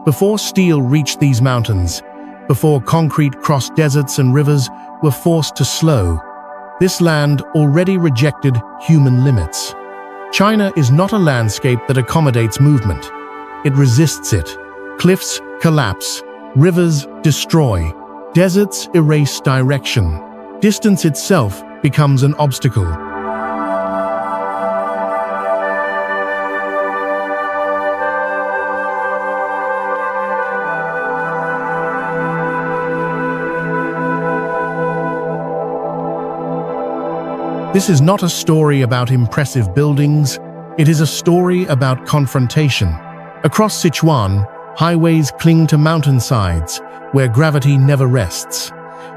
Before steel reached these mountains, before concrete crossed deserts and rivers were forced to slow, this land already rejected human limits. China is not a landscape that accommodates movement. It resists it. Cliffs collapse, rivers destroy, deserts erase direction. Distance itself becomes an obstacle. This is not a story about impressive buildings, it is a story about confrontation. Across Sichuan, highways cling to mountainsides, where gravity never rests.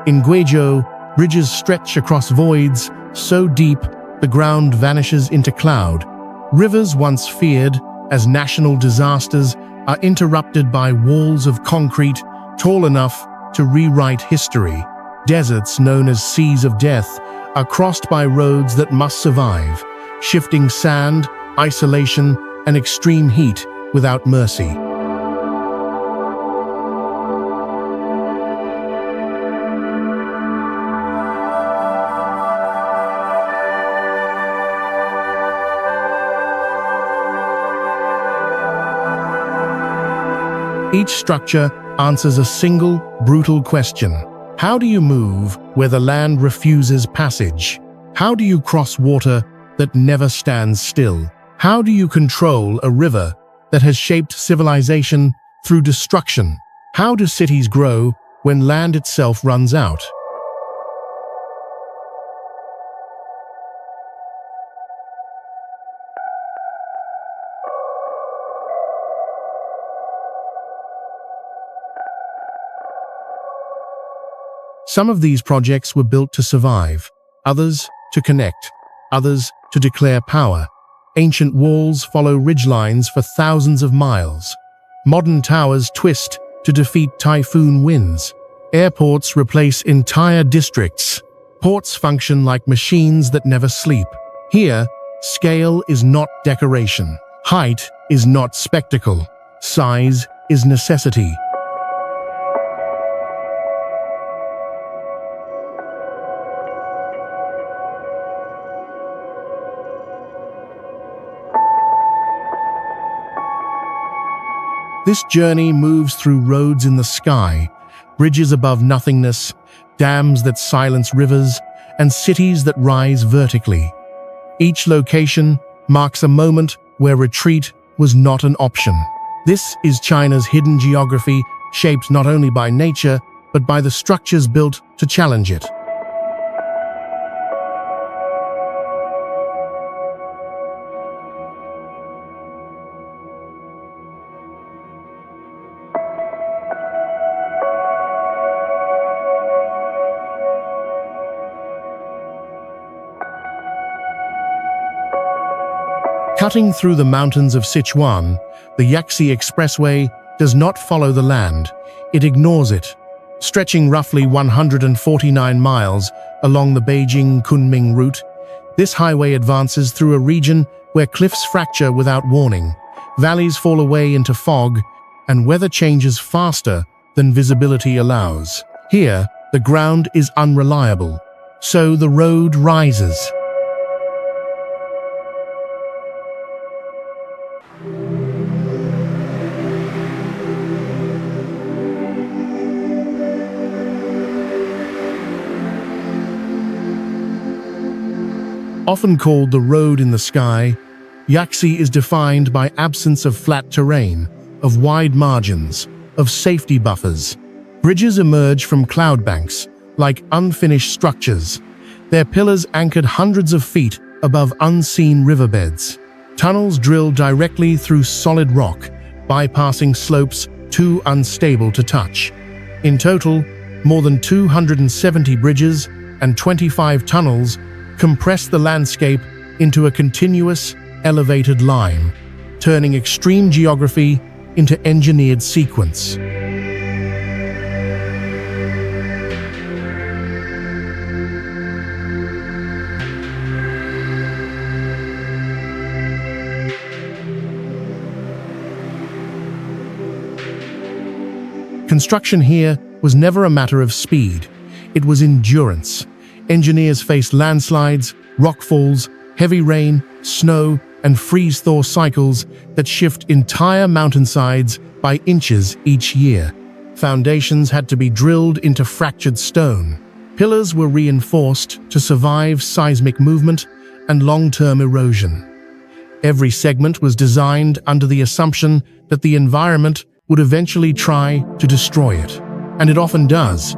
In Guizhou, bridges stretch across voids so deep the ground vanishes into cloud. Rivers once feared as national disasters are interrupted by walls of concrete tall enough to rewrite history. Deserts known as seas of death are crossed by roads that must survive, shifting sand, isolation, and extreme heat without mercy. Each structure answers a single, brutal question. How do you move where the land refuses passage? How do you cross water that never stands still? How do you control a river that has shaped civilization through destruction? How do cities grow when land itself runs out? Some of these projects were built to survive, others to connect, others to declare power. Ancient walls follow ridgelines for thousands of miles. Modern towers twist to defeat typhoon winds. Airports replace entire districts. Ports function like machines that never sleep. Here, scale is not decoration. Height is not spectacle. Size is necessity. This journey moves through roads in the sky, bridges above nothingness, dams that silence rivers, and cities that rise vertically. Each location marks a moment where retreat was not an option. This is China's hidden geography, shaped not only by nature, but by the structures built to challenge it. Cutting through the mountains of Sichuan, the Yangtze Expressway does not follow the land, it ignores it. Stretching roughly 149 miles along the Beijing-Kunming route, this highway advances through a region where cliffs fracture without warning, valleys fall away into fog, and weather changes faster than visibility allows. Here, the ground is unreliable, so the road rises. Often called the road in the sky, Yangtze is defined by absence of flat terrain, of wide margins, of safety buffers. Bridges emerge from cloud banks, like unfinished structures, their pillars anchored hundreds of feet above unseen riverbeds. Tunnels drill directly through solid rock, bypassing slopes too unstable to touch. In total, more than 270 bridges and 25 tunnels compress the landscape into a continuous, elevated line, turning extreme geography into engineered sequence. Construction here was never a matter of speed. It was endurance. Engineers faced landslides, rockfalls, heavy rain, snow, and freeze-thaw cycles that shift entire mountainsides by inches each year. Foundations had to be drilled into fractured stone. Pillars were reinforced to survive seismic movement and long-term erosion. Every segment was designed under the assumption that the environment would eventually try to destroy it, and it often does.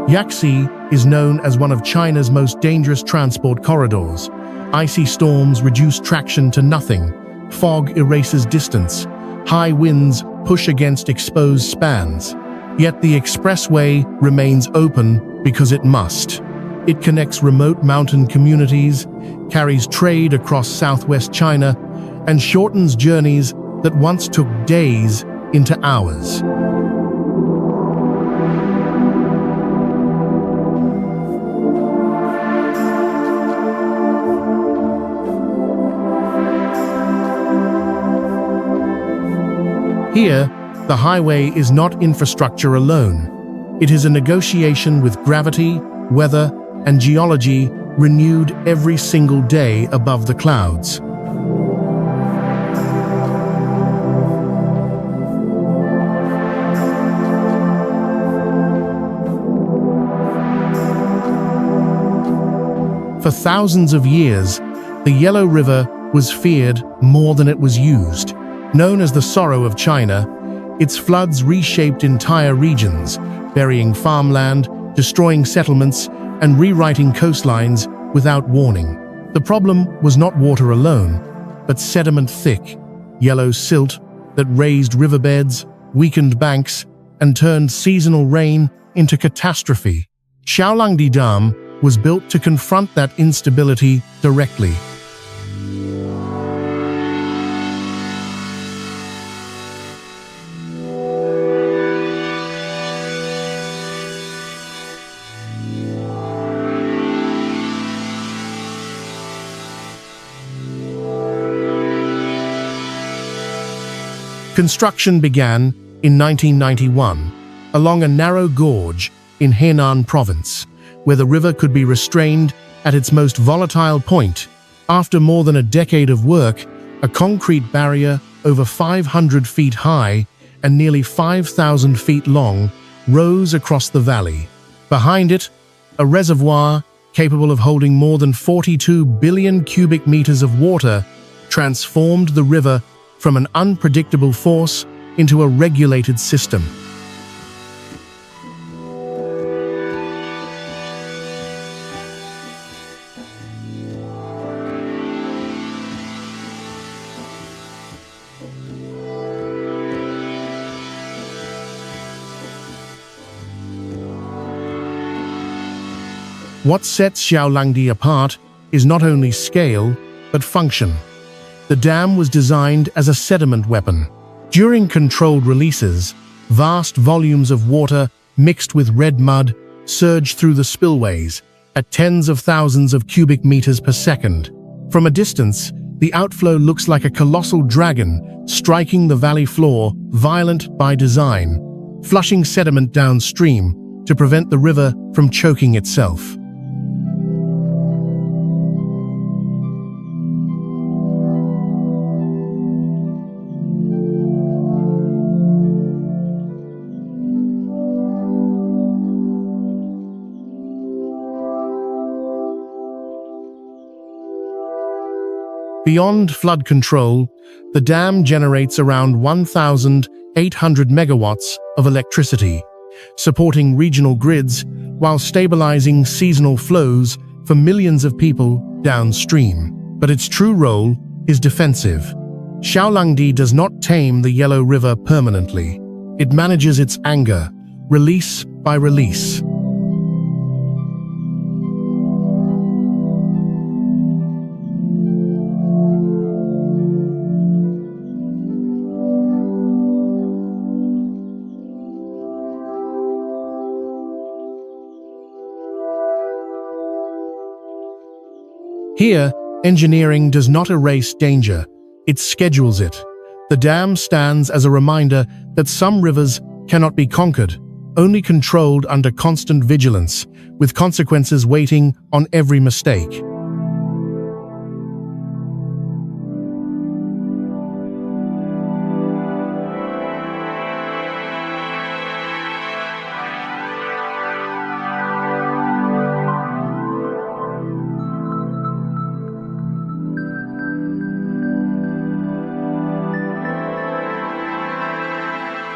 Yangtze is known as one of China's most dangerous transport corridors. Icy storms reduce traction to nothing. Fog erases distance. High winds push against exposed spans. Yet the expressway remains open because it must. It connects remote mountain communities, carries trade across southwest China, and shortens journeys that once took days into hours. Here, the highway is not infrastructure alone. It is a negotiation with gravity, weather, and geology renewed every single day above the clouds. For thousands of years, the Yellow River was feared more than it was used. Known as the Sorrow of China, its floods reshaped entire regions, burying farmland, destroying settlements, and rewriting coastlines without warning. The problem was not water alone, but sediment-thick, yellow silt that raised riverbeds, weakened banks, and turned seasonal rain into catastrophe. Xiaolangdi Dam was built to confront that instability directly. Construction began in 1991 along a narrow gorge in Henan province, where the river could be restrained at its most volatile point. After more than a decade of work, a concrete barrier over 500 feet high and nearly 5,000 feet long rose across the valley. Behind it, a reservoir capable of holding more than 42 billion cubic meters of water transformed the river from an unpredictable force into a regulated system. What sets Xiaolangdi apart is not only scale, but function. The dam was designed as a sediment weapon. During controlled releases, vast volumes of water mixed with red mud surged through the spillways at tens of thousands of cubic meters per second. From a distance, the outflow looks like a colossal dragon striking the valley floor, violent by design, flushing sediment downstream to prevent the river from choking itself. Beyond flood control, the dam generates around 1,800 megawatts of electricity, supporting regional grids while stabilizing seasonal flows for millions of people downstream. But its true role is defensive. Xiaolangdi does not tame the Yellow River permanently. It manages its anger, release by release. Here, engineering does not erase danger, it schedules it. The dam stands as a reminder that some rivers cannot be conquered, only controlled under constant vigilance, with consequences waiting on every mistake.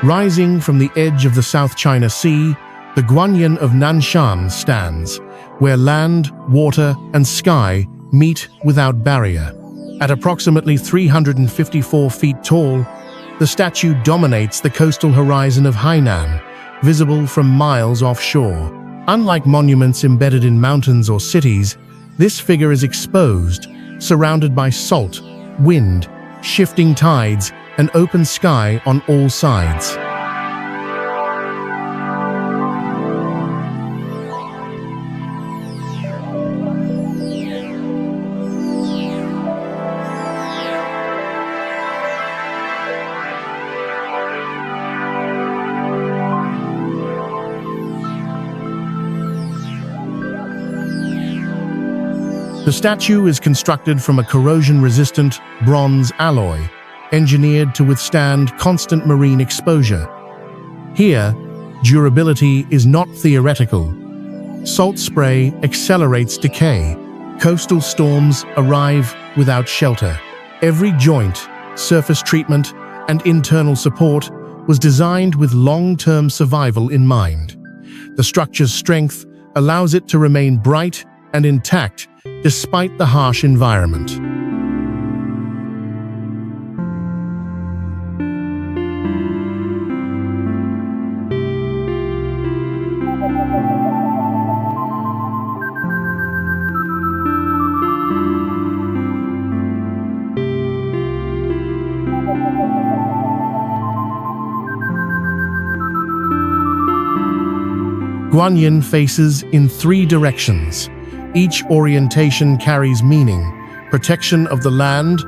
Rising from the edge of the South China Sea, the Guanyin of Nanshan stands, where land, water, and sky meet without barrier. At approximately 354 feet tall, the statue dominates the coastal horizon of Hainan, visible from miles offshore. Unlike monuments embedded in mountains or cities, this figure is exposed, surrounded by salt, wind, shifting tides, and open sky on all sides. The statue is constructed from a corrosion-resistant bronze alloy, engineered to withstand constant marine exposure. Here, durability is not theoretical. Salt spray accelerates decay. Coastal storms arrive without shelter. Every joint, surface treatment, and internal support was designed with long-term survival in mind. The structure's strength allows it to remain bright and intact despite the harsh environment. Guanyin faces in 3 directions. Each orientation carries meaning: protection of the land,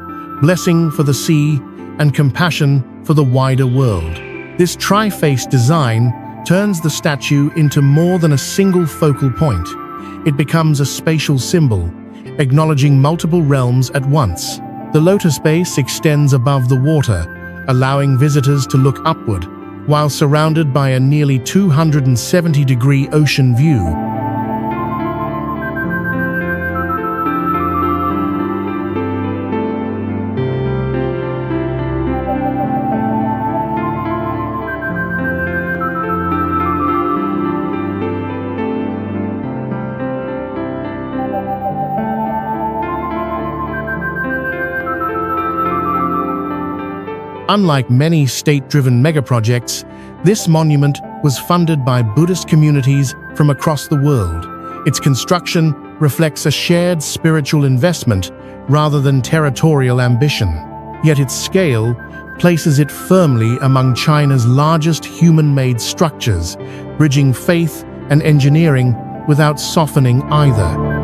blessing for the sea, and compassion for the wider world. This tri-faced design turns the statue into more than a single focal point. It becomes a spatial symbol, acknowledging multiple realms at once. The lotus base extends above the water, allowing visitors to look upward, while surrounded by a nearly 270-degree ocean view. Unlike many state-driven megaprojects, this monument was funded by Buddhist communities from across the world. Its construction reflects a shared spiritual investment rather than territorial ambition. Yet its scale places it firmly among China's largest human-made structures, bridging faith and engineering without softening either.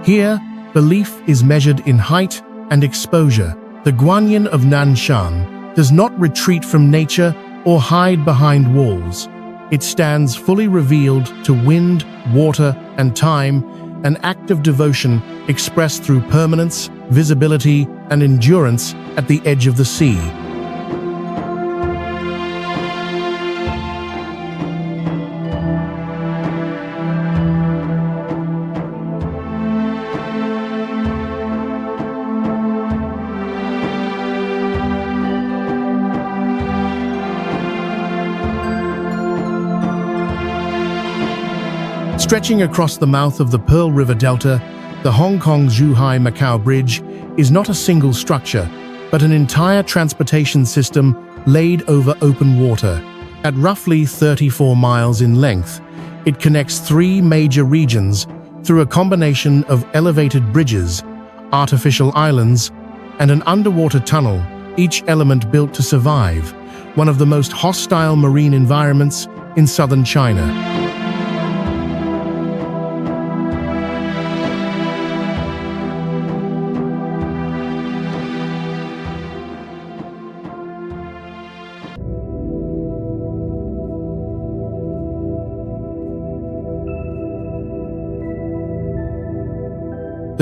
Here, belief is measured in height and exposure. The Guanyin of Nanshan does not retreat from nature or hide behind walls. It stands fully revealed to wind, water, and time, an act of devotion expressed through permanence, visibility, and endurance at the edge of the sea. Stretching across the mouth of the Pearl River Delta, the Hong Kong-Zhuhai-Macau Bridge is not a single structure, but an entire transportation system laid over open water. At roughly 34 miles in length, it connects three major regions through a combination of elevated bridges, artificial islands, and an underwater tunnel, each element built to survive one of the most hostile marine environments in southern China.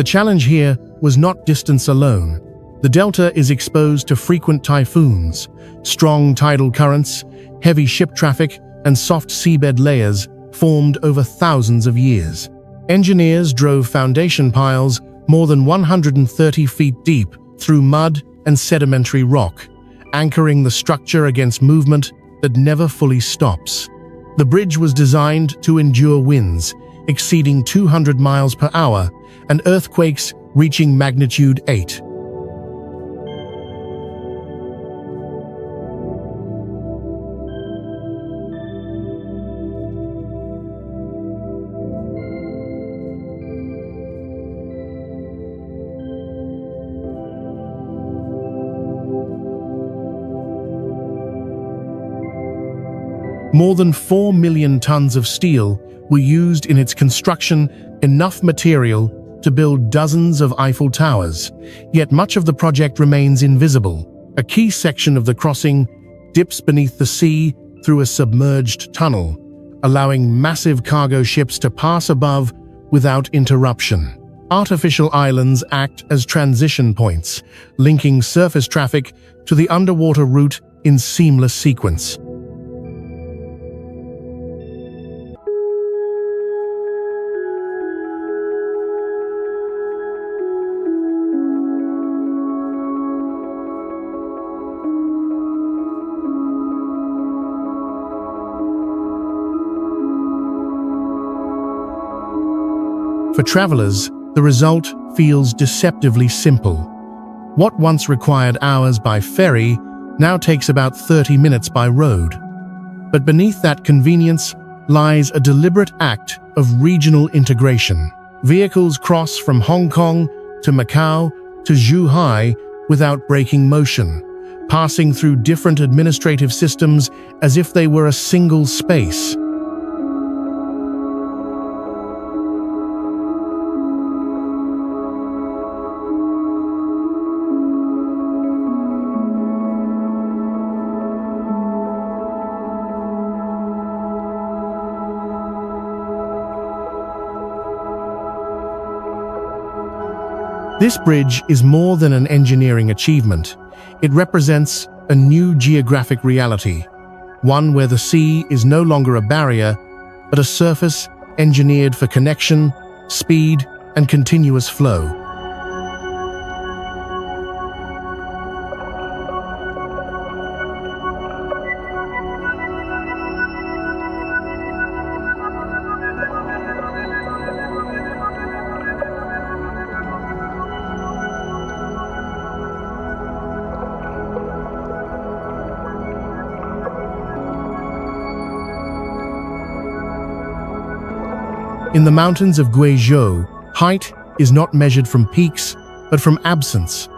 The challenge here was not distance alone. The delta is exposed to frequent typhoons, strong tidal currents, heavy ship traffic, and soft seabed layers formed over thousands of years. Engineers drove foundation piles more than 130 feet deep through mud and sedimentary rock, anchoring the structure against movement that never fully stops. The bridge was designed to endure winds exceeding 200 miles per hour and earthquakes reaching magnitude 8. More than 4 million tons of steel were used in its construction, enough material to build dozens of Eiffel Towers, yet much of the project remains invisible. A key section of the crossing dips beneath the sea through a submerged tunnel, allowing massive cargo ships to pass above without interruption. Artificial islands act as transition points, linking surface traffic to the underwater route in seamless sequence. For travelers, the result feels deceptively simple. What once required hours by ferry now takes about 30 minutes by road. But beneath that convenience lies a deliberate act of regional integration. Vehicles cross from Hong Kong to Macau to Zhuhai without breaking motion, passing through different administrative systems as if they were a single space. This bridge is more than an engineering achievement. It represents a new geographic reality, one where the sea is no longer a barrier, but a surface engineered for connection, speed, and continuous flow. In the mountains of Guizhou, height is not measured from peaks, but from absence.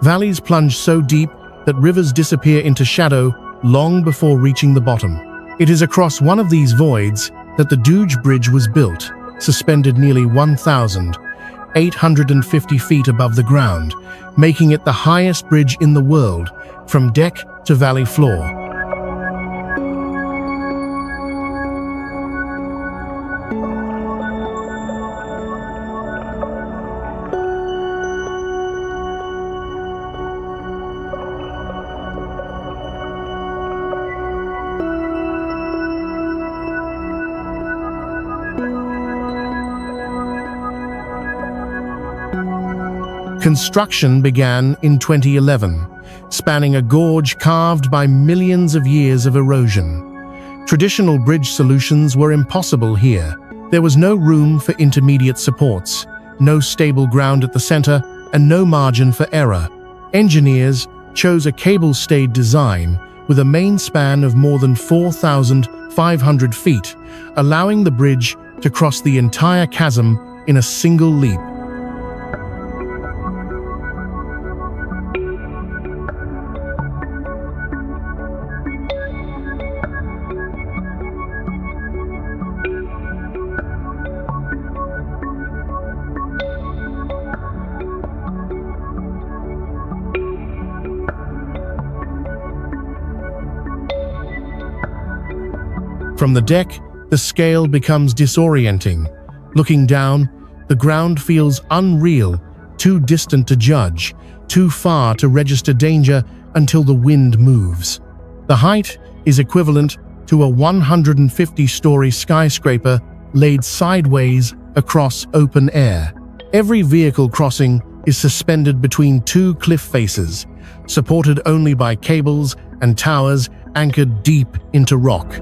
Valleys plunge so deep that rivers disappear into shadow long before reaching the bottom. It is across one of these voids that the Douge Bridge was built, suspended nearly 1,850 feet above the ground, making it the highest bridge in the world, from deck to valley floor. Construction began in 2011, spanning a gorge carved by millions of years of erosion. Traditional bridge solutions were impossible here. There was no room for intermediate supports, no stable ground at the center, and no margin for error. Engineers chose a cable-stayed design with a main span of more than 4,500 feet, allowing the bridge to cross the entire chasm in a single leap. From the deck, the scale becomes disorienting. Looking down, the ground feels unreal, too distant to judge, too far to register danger until the wind moves. The height is equivalent to a 150-story skyscraper laid sideways across open air. Every vehicle crossing is suspended between two cliff faces, supported only by cables and towers anchored deep into rock.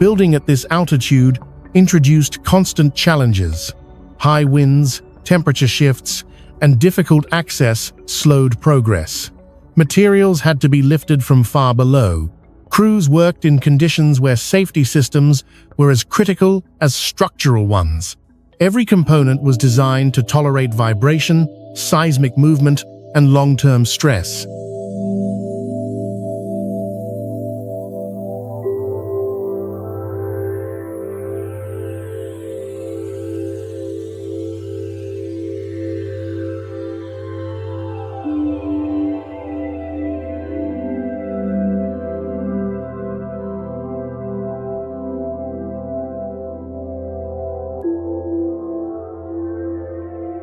Building at this altitude introduced constant challenges. High winds, temperature shifts, and difficult access slowed progress. Materials had to be lifted from far below. Crews worked in conditions where safety systems were as critical as structural ones. Every component was designed to tolerate vibration, seismic movement, and long-term stress.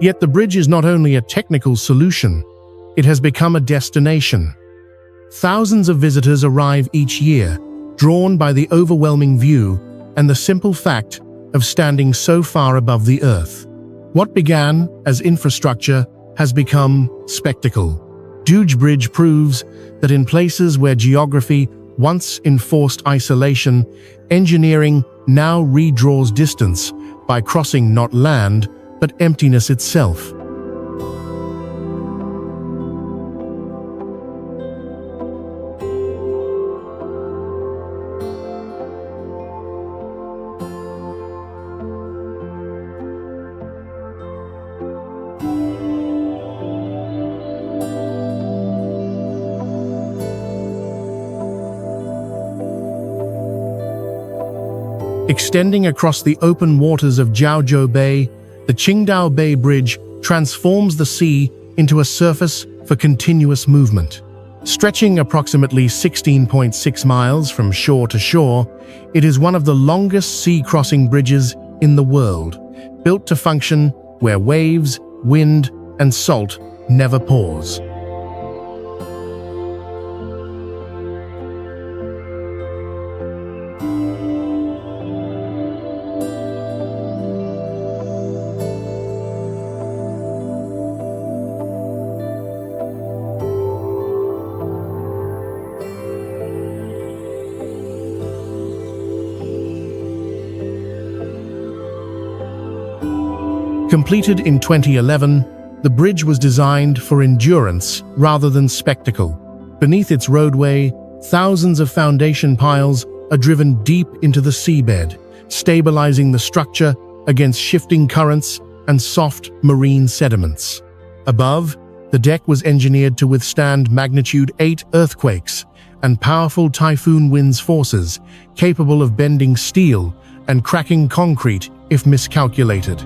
Yet the bridge is not only a technical solution, it has become a destination. Thousands of visitors arrive each year, drawn by the overwhelming view and the simple fact of standing so far above the earth. What began as infrastructure has become spectacle. Duge Bridge proves that in places where geography once enforced isolation, engineering now redraws distance by crossing not land, but emptiness itself. Extending across the open waters of Jiaozhou Bay, the Qingdao Bay Bridge transforms the sea into a surface for continuous movement. Stretching approximately 16.6 miles from shore to shore, it is one of the longest sea-crossing bridges in the world, built to function where waves, wind, and salt never pause. Completed in 2011, the bridge was designed for endurance rather than spectacle. Beneath its roadway, thousands of foundation piles are driven deep into the seabed, stabilizing the structure against shifting currents and soft marine sediments. Above, the deck was engineered to withstand magnitude 8 earthquakes and powerful typhoon winds forces, capable of bending steel and cracking concrete if miscalculated.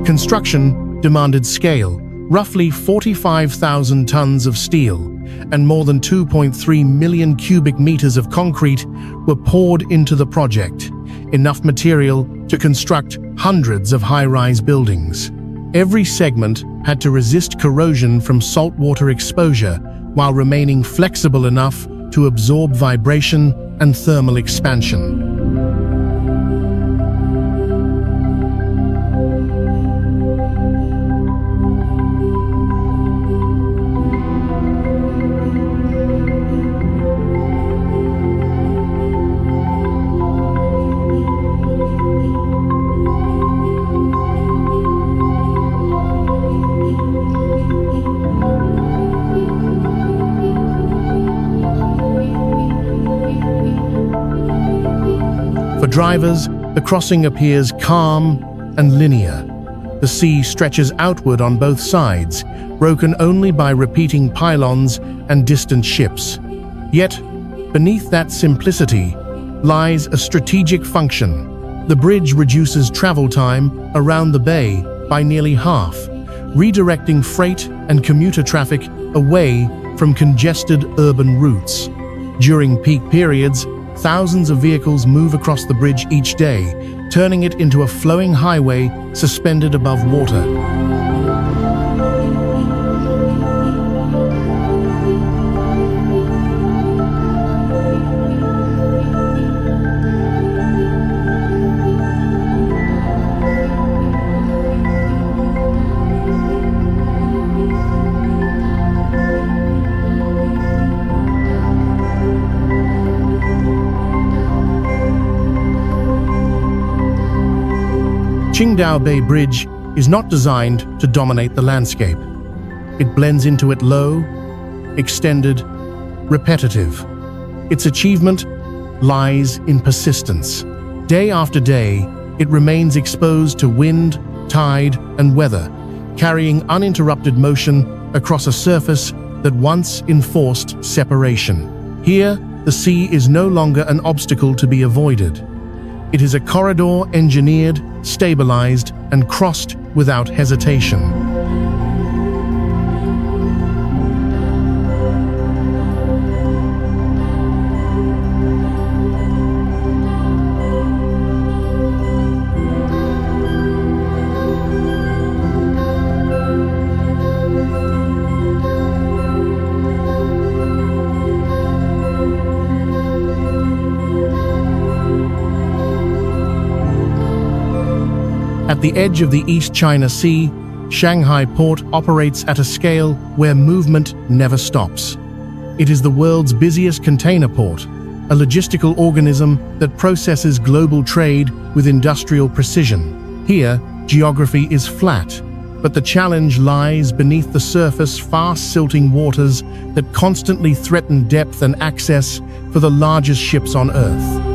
Construction demanded scale. Roughly 45,000 tons of steel and more than 2.3 million cubic meters of concrete were poured into the project, enough material to construct hundreds of high-rise buildings. Every segment had to resist corrosion from saltwater exposure while remaining flexible enough to absorb vibration and thermal expansion. For drivers, the crossing appears calm and linear. The sea stretches outward on both sides, broken only by repeating pylons and distant ships. Yet, beneath that simplicity lies a strategic function. The bridge reduces travel time around the bay by nearly half, redirecting freight and commuter traffic away from congested urban routes. During peak periods, thousands of vehicles move across the bridge each day, turning it into a flowing highway suspended above water. Qingdao Bay Bridge is not designed to dominate the landscape. It blends into it low, extended, repetitive. Its achievement lies in persistence. Day after day, it remains exposed to wind, tide, and weather, carrying uninterrupted motion across a surface that once enforced separation. Here, the sea is no longer an obstacle to be avoided. It is a corridor engineered, stabilized, and crossed without hesitation. At the edge of the East China Sea, Shanghai Port operates at a scale where movement never stops. It is the world's busiest container port, a logistical organism that processes global trade with industrial precision. Here, geography is flat, but the challenge lies beneath the surface, fast silting waters that constantly threaten depth and access for the largest ships on Earth.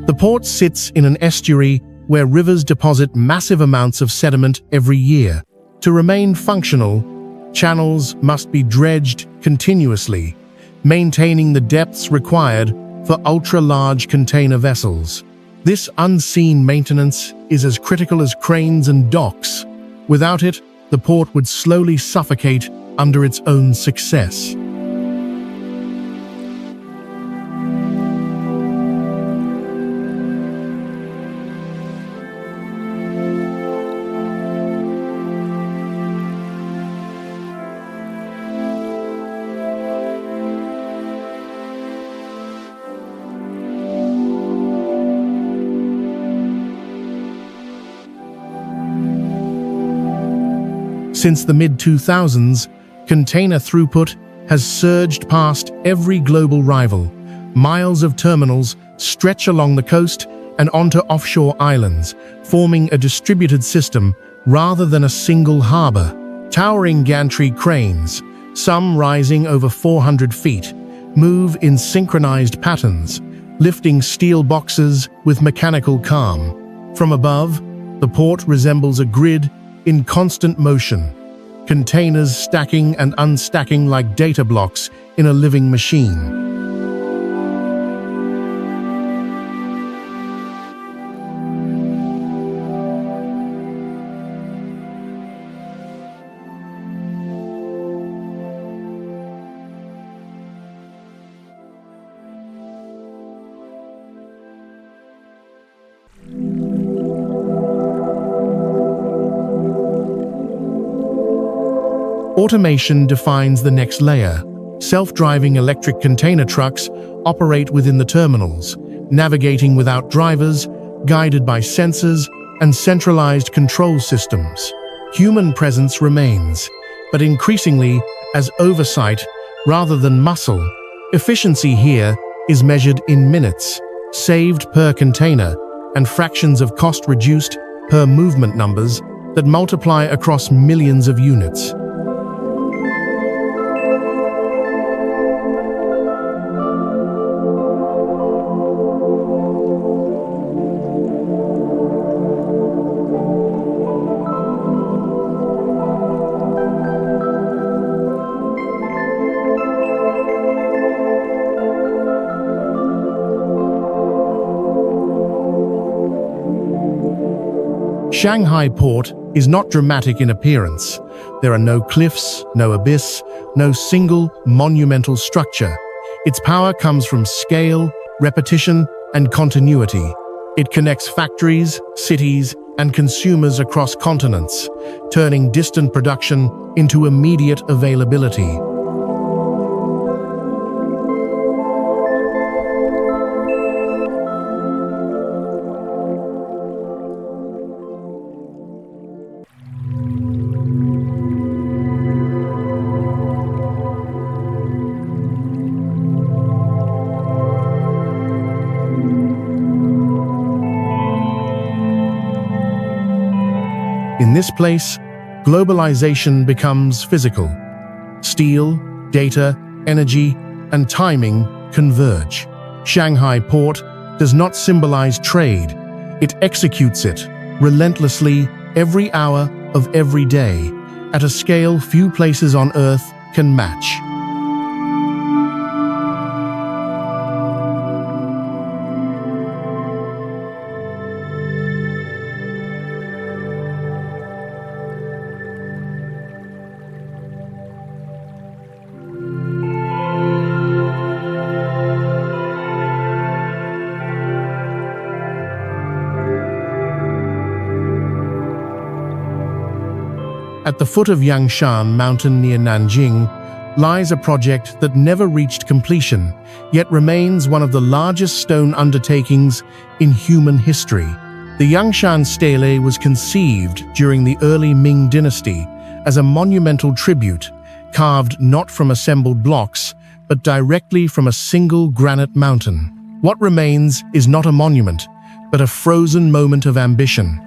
The port sits in an estuary where rivers deposit massive amounts of sediment every year. To remain functional, channels must be dredged continuously, maintaining the depths required for ultra-large container vessels. This unseen maintenance is as critical as cranes and docks. Without it, the port would slowly suffocate under its own success. Since the mid-2000s, container throughput has surged past every global rival. Miles of terminals stretch along the coast and onto offshore islands, forming a distributed system rather than a single harbor. Towering gantry cranes, some rising over 400 feet, move in synchronized patterns, lifting steel boxes with mechanical calm. From above, the port resembles a grid in constant motion, containers stacking and unstacking like data blocks in a living machine. Automation defines the next layer. Self-driving electric container trucks operate within the terminals, navigating without drivers, guided by sensors and centralized control systems. Human presence remains, but increasingly as oversight rather than muscle. Efficiency here is measured in minutes, saved per container, and fractions of cost reduced per movement numbers that multiply across millions of units. Shanghai Port is not dramatic in appearance. There are no cliffs, no abyss, no single monumental structure. Its power comes from scale, repetition, and continuity. It connects factories, cities, and consumers across continents, turning distant production into immediate availability. In this place, globalization becomes physical. Steel, data, energy, and timing converge. Shanghai Port does not symbolize trade. It executes it relentlessly every hour of every day, at a scale few places on Earth can match. At the foot of Yangshan Mountain near Nanjing lies a project that never reached completion, yet remains one of the largest stone undertakings in human history. The Yangshan Stele was conceived during the early Ming dynasty as a monumental tribute, carved not from assembled blocks, but directly from a single granite mountain. What remains is not a monument, but a frozen moment of ambition.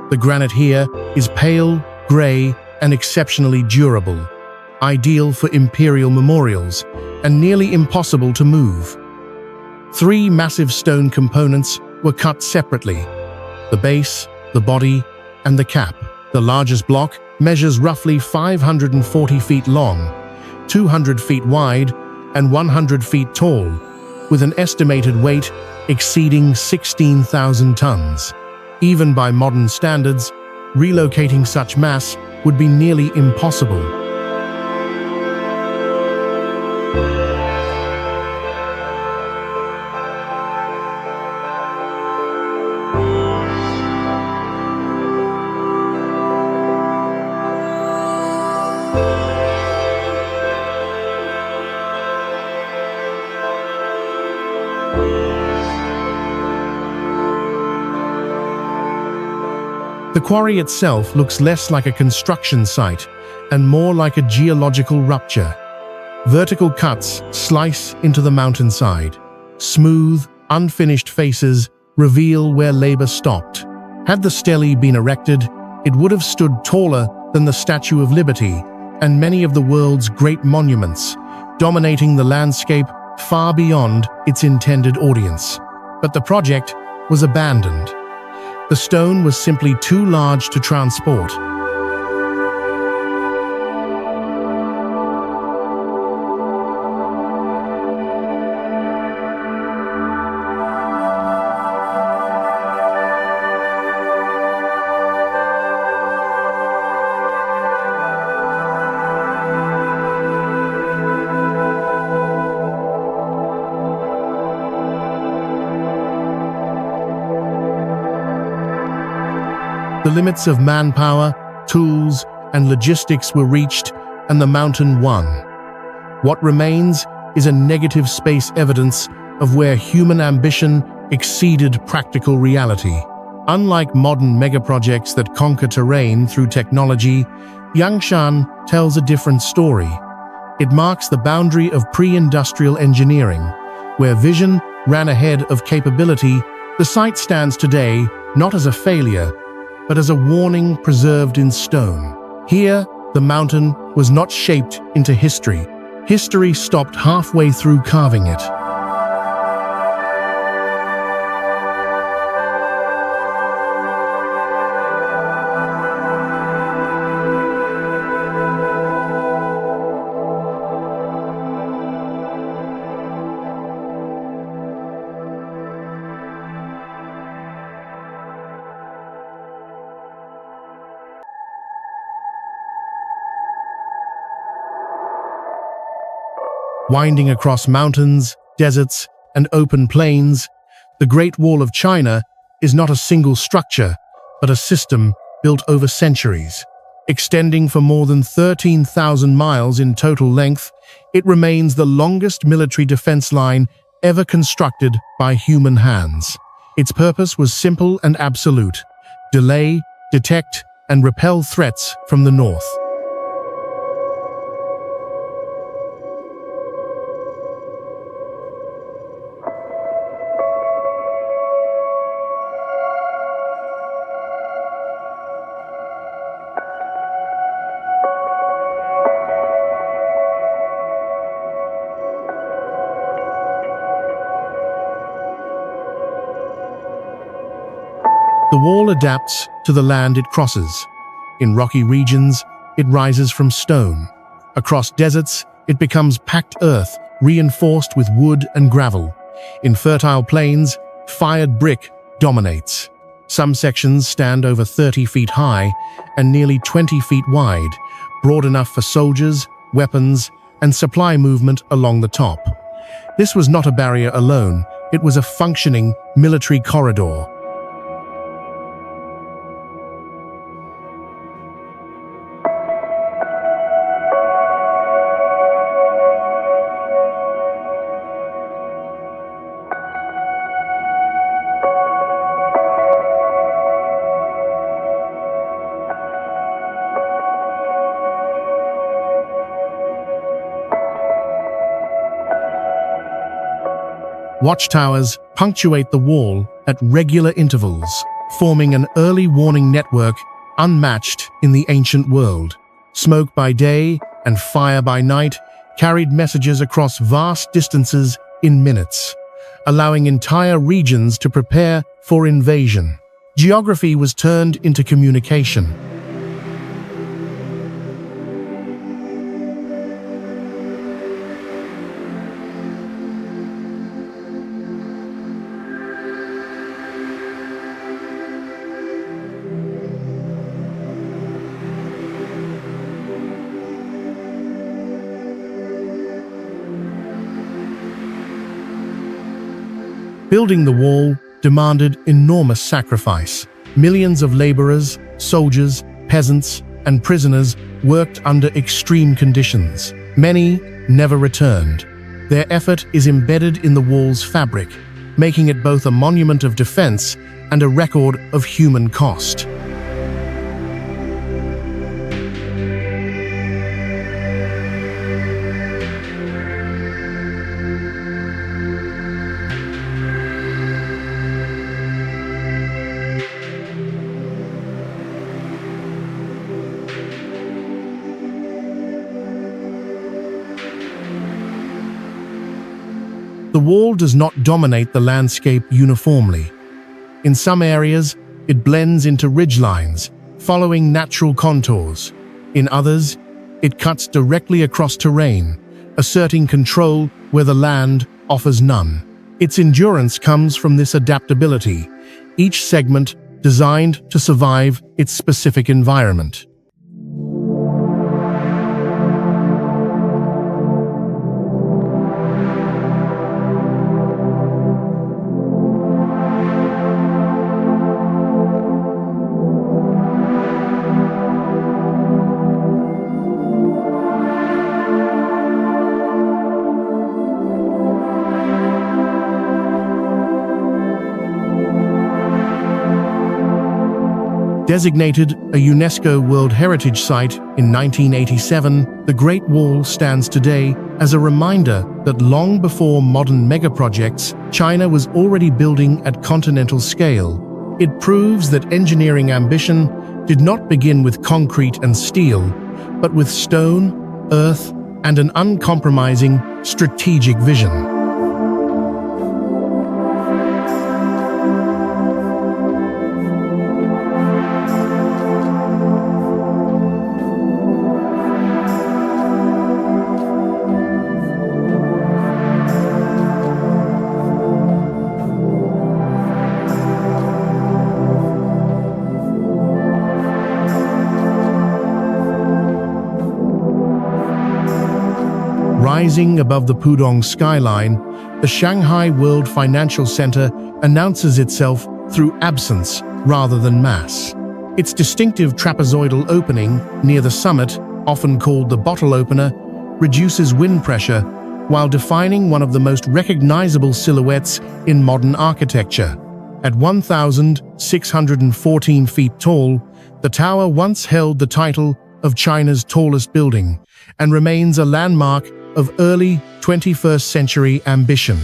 The granite here is pale, grey, and exceptionally durable, ideal for imperial memorials, and nearly impossible to move. 3 massive stone components were cut separately: the base, the body, and the cap. The largest block measures roughly 540 feet long, 200 feet wide, and 100 feet tall, with an estimated weight exceeding 16,000 tons. Even by modern standards, relocating such mass would be nearly impossible. The quarry itself looks less like a construction site and more like a geological rupture. Vertical cuts slice into the mountainside. Smooth, unfinished faces reveal where labor stopped. Had the stele been erected, it would have stood taller than the Statue of Liberty and many of the world's great monuments, dominating the landscape far beyond its intended audience. But the project was abandoned. The stone was simply too large to transport. The limits of manpower, tools, and logistics were reached, and the mountain won. What remains is a negative space evidence of where human ambition exceeded practical reality. Unlike modern megaprojects that conquer terrain through technology, Yangshan tells a different story. It marks the boundary of pre-industrial engineering, where vision ran ahead of capability. The site stands today not as a failure, but as a warning preserved in stone. Here, the mountain was not shaped into history. History stopped halfway through carving it. Winding across mountains, deserts, and open plains, the Great Wall of China is not a single structure, but a system built over centuries. Extending for more than 13,000 miles in total length, it remains the longest military defense line ever constructed by human hands. Its purpose was simple and absolute: delay, detect, and repel threats from the north. The wall adapts to the land it crosses. In rocky regions, it rises from stone. Across deserts, it becomes packed earth, reinforced with wood and gravel. In fertile plains, fired brick dominates. Some sections stand over 30 feet high and nearly 20 feet wide, broad enough for soldiers, weapons, and supply movement along the top. This was not a barrier alone, it was a functioning military corridor. Watchtowers punctuate the wall at regular intervals, forming an early warning network unmatched in the ancient world. Smoke by day and fire by night carried messages across vast distances in minutes, allowing entire regions to prepare for invasion. Geography was turned into communication. Building the wall demanded enormous sacrifice. Millions of laborers, soldiers, peasants, and prisoners worked under extreme conditions. Many never returned. Their effort is embedded in the wall's fabric, making it both a monument of defense and a record of human cost. The wall does not dominate the landscape uniformly. In some areas, it blends into ridgelines, following natural contours. In others, it cuts directly across terrain, asserting control where the land offers none. Its endurance comes from this adaptability, each segment designed to survive its specific environment. Designated a UNESCO World Heritage Site in 1987, the Great Wall stands today as a reminder that long before modern megaprojects, China was already building at continental scale. It proves that engineering ambition did not begin with concrete and steel, but with stone, earth, and an uncompromising strategic vision. Rising above the Pudong skyline, the Shanghai World Financial Center announces itself through absence rather than mass. Its distinctive trapezoidal opening near the summit, often called the bottle opener, reduces wind pressure while defining one of the most recognizable silhouettes in modern architecture. At 1,614 feet tall, the tower once held the title of China's tallest building and remains a landmark of early 21st century ambition.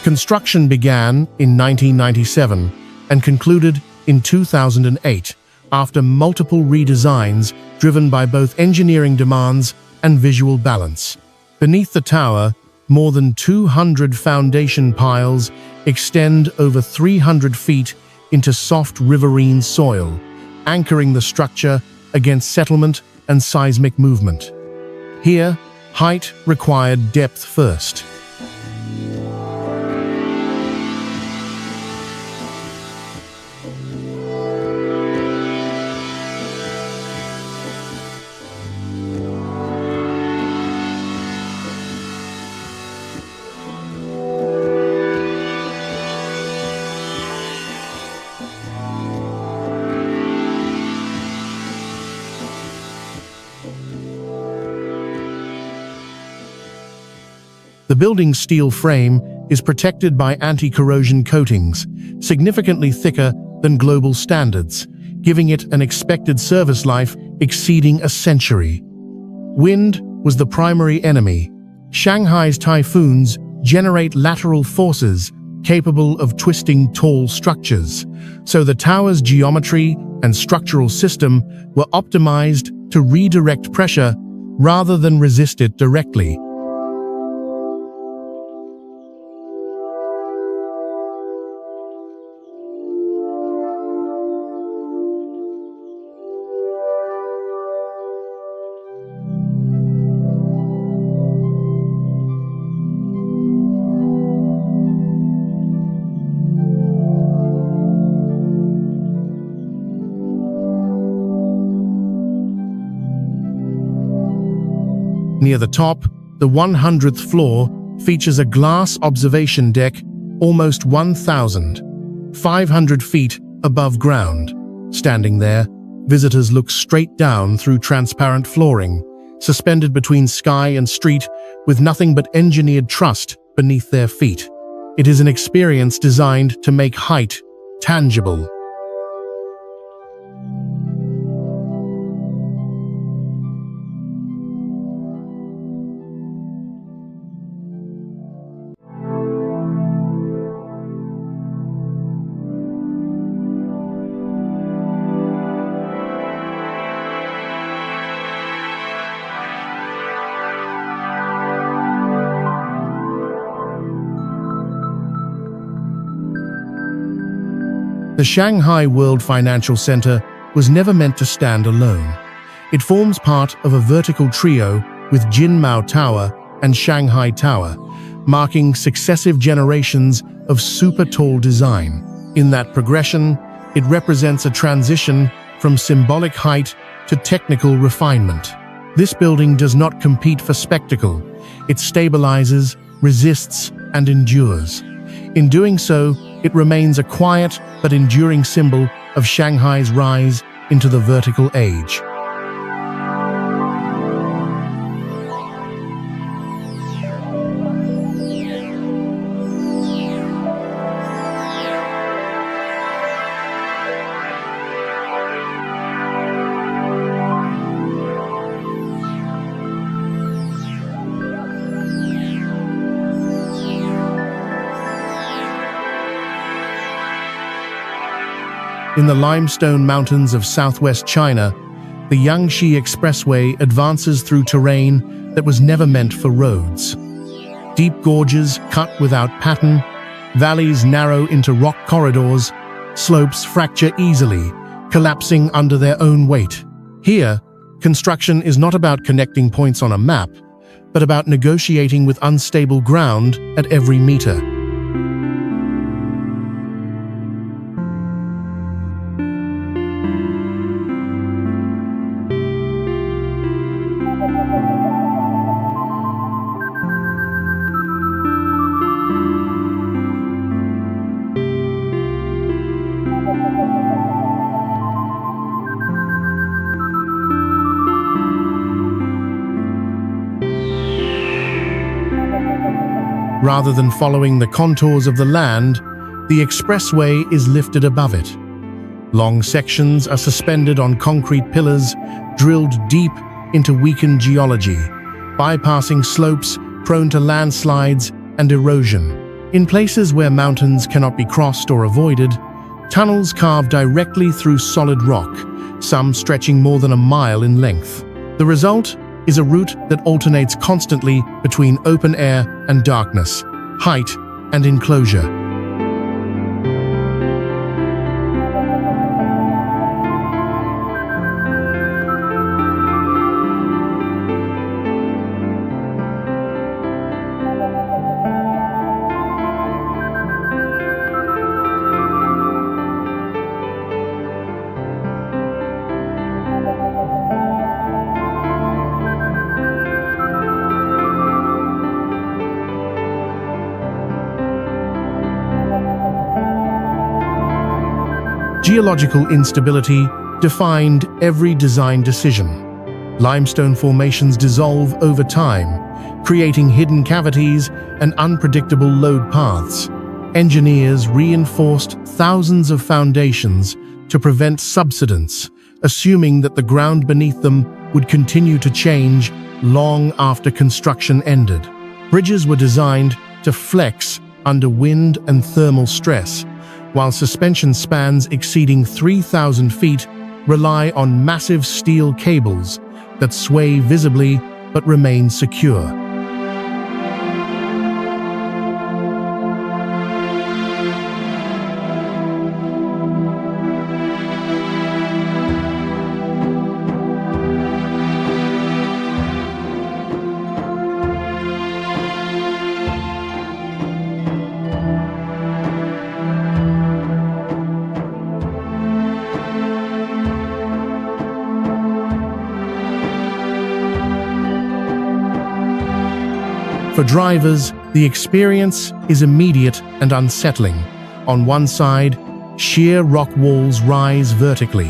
Construction began in 1997 and concluded in 2008 after multiple redesigns driven by both engineering demands and visual balance. Beneath the tower, more than 200 foundation piles extend over 300 feet into soft riverine soil, anchoring the structure against settlement and seismic movement. Here, height required depth first. The building's steel frame is protected by anti-corrosion coatings, significantly thicker than global standards, giving it an expected service life exceeding a century. Wind was the primary enemy. Shanghai's typhoons generate lateral forces capable of twisting tall structures, so the tower's geometry and structural system were optimized to redirect pressure rather than resist it directly. Near the top, the 100th floor features a glass observation deck almost 1,500 feet above ground. Standing there, visitors look straight down through transparent flooring, suspended between sky and street with nothing but engineered trust beneath their feet. It is an experience designed to make height tangible. The Shanghai World Financial Center was never meant to stand alone. It forms part of a vertical trio with Jinmao Tower and Shanghai Tower, marking successive generations of super-tall design. In that progression, it represents a transition from symbolic height to technical refinement. This building does not compete for spectacle. It stabilizes, resists, and endures. In doing so, it remains a quiet but enduring symbol of Shanghai's rise into the vertical age. In the limestone mountains of southwest China, the Yangtze Expressway advances through terrain that was never meant for roads. Deep gorges cut without pattern, valleys narrow into rock corridors, slopes fracture easily, collapsing under their own weight. Here, construction is not about connecting points on a map, but about negotiating with unstable ground at every meter. Rather than following the contours of the land, the expressway is lifted above it. Long sections are suspended on concrete pillars, drilled deep into weakened geology, bypassing slopes prone to landslides and erosion. In places where mountains cannot be crossed or avoided, tunnels carve directly through solid rock, some stretching more than a mile in length. The result is a route that alternates constantly between open air and darkness, height and enclosure. Geological instability defined every design decision. Limestone formations dissolve over time, creating hidden cavities and unpredictable load paths. Engineers reinforced thousands of foundations to prevent subsidence, assuming that the ground beneath them would continue to change long after construction ended. Bridges were designed to flex under wind and thermal stress, while suspension spans exceeding 3,000 feet rely on massive steel cables that sway visibly but remain secure. For drivers, the experience is immediate and unsettling. On one side, sheer rock walls rise vertically.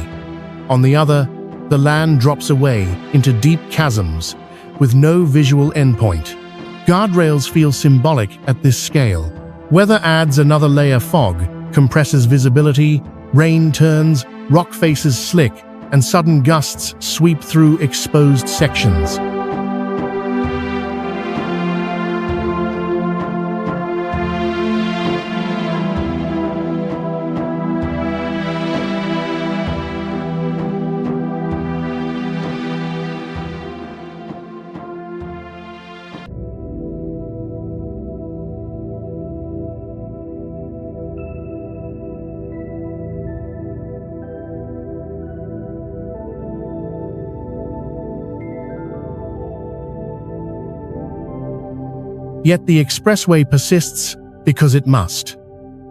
On the other, the land drops away into deep chasms with no visual endpoint. Guardrails feel symbolic at this scale, Weather adds another layer: fog compresses visibility, rain turns rock faces slick, and sudden gusts sweep through exposed sections. Yet the expressway persists because it must.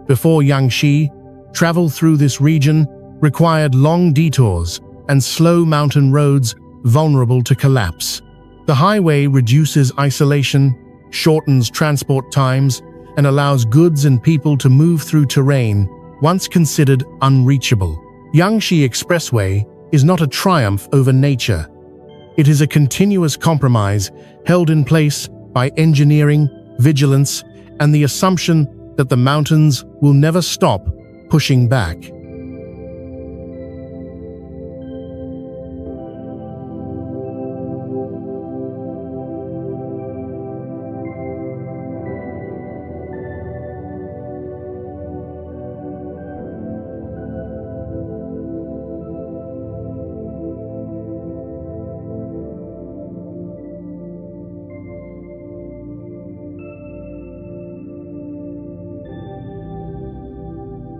Before Yangtze, travel through this region required long detours and slow mountain roads vulnerable to collapse. The highway reduces isolation, shortens transport times, and allows goods and people to move through terrain once considered unreachable. Yangtze Expressway is not a triumph over nature. It is a continuous compromise held in place by engineering, vigilance, and the assumption that the mountains will never stop pushing back.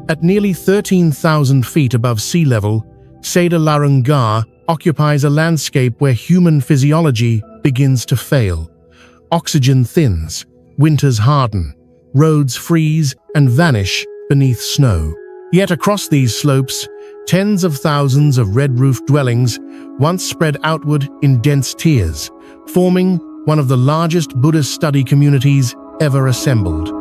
At nearly 13,000 feet above sea level, Seda Larungar occupies a landscape where human physiology begins to fail. Oxygen thins, winters harden, roads freeze and vanish beneath snow. Yet across these slopes, tens of thousands of red-roofed dwellings once spread outward in dense tiers, forming one of the largest Buddhist study communities ever assembled.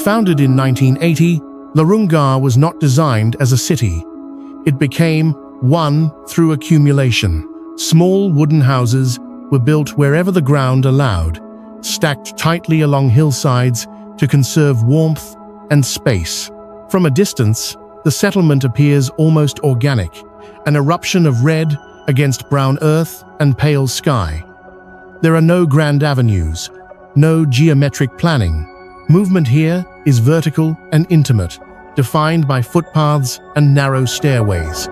Founded in 1980, Larungar was not designed as a city. It became one through accumulation. Small wooden houses were built wherever the ground allowed, stacked tightly along hillsides to conserve warmth and space. From a distance, the settlement appears almost organic, an eruption of red against brown earth and pale sky. There are no grand avenues, no geometric planning. Movement here is vertical and intimate, defined by footpaths and narrow stairways.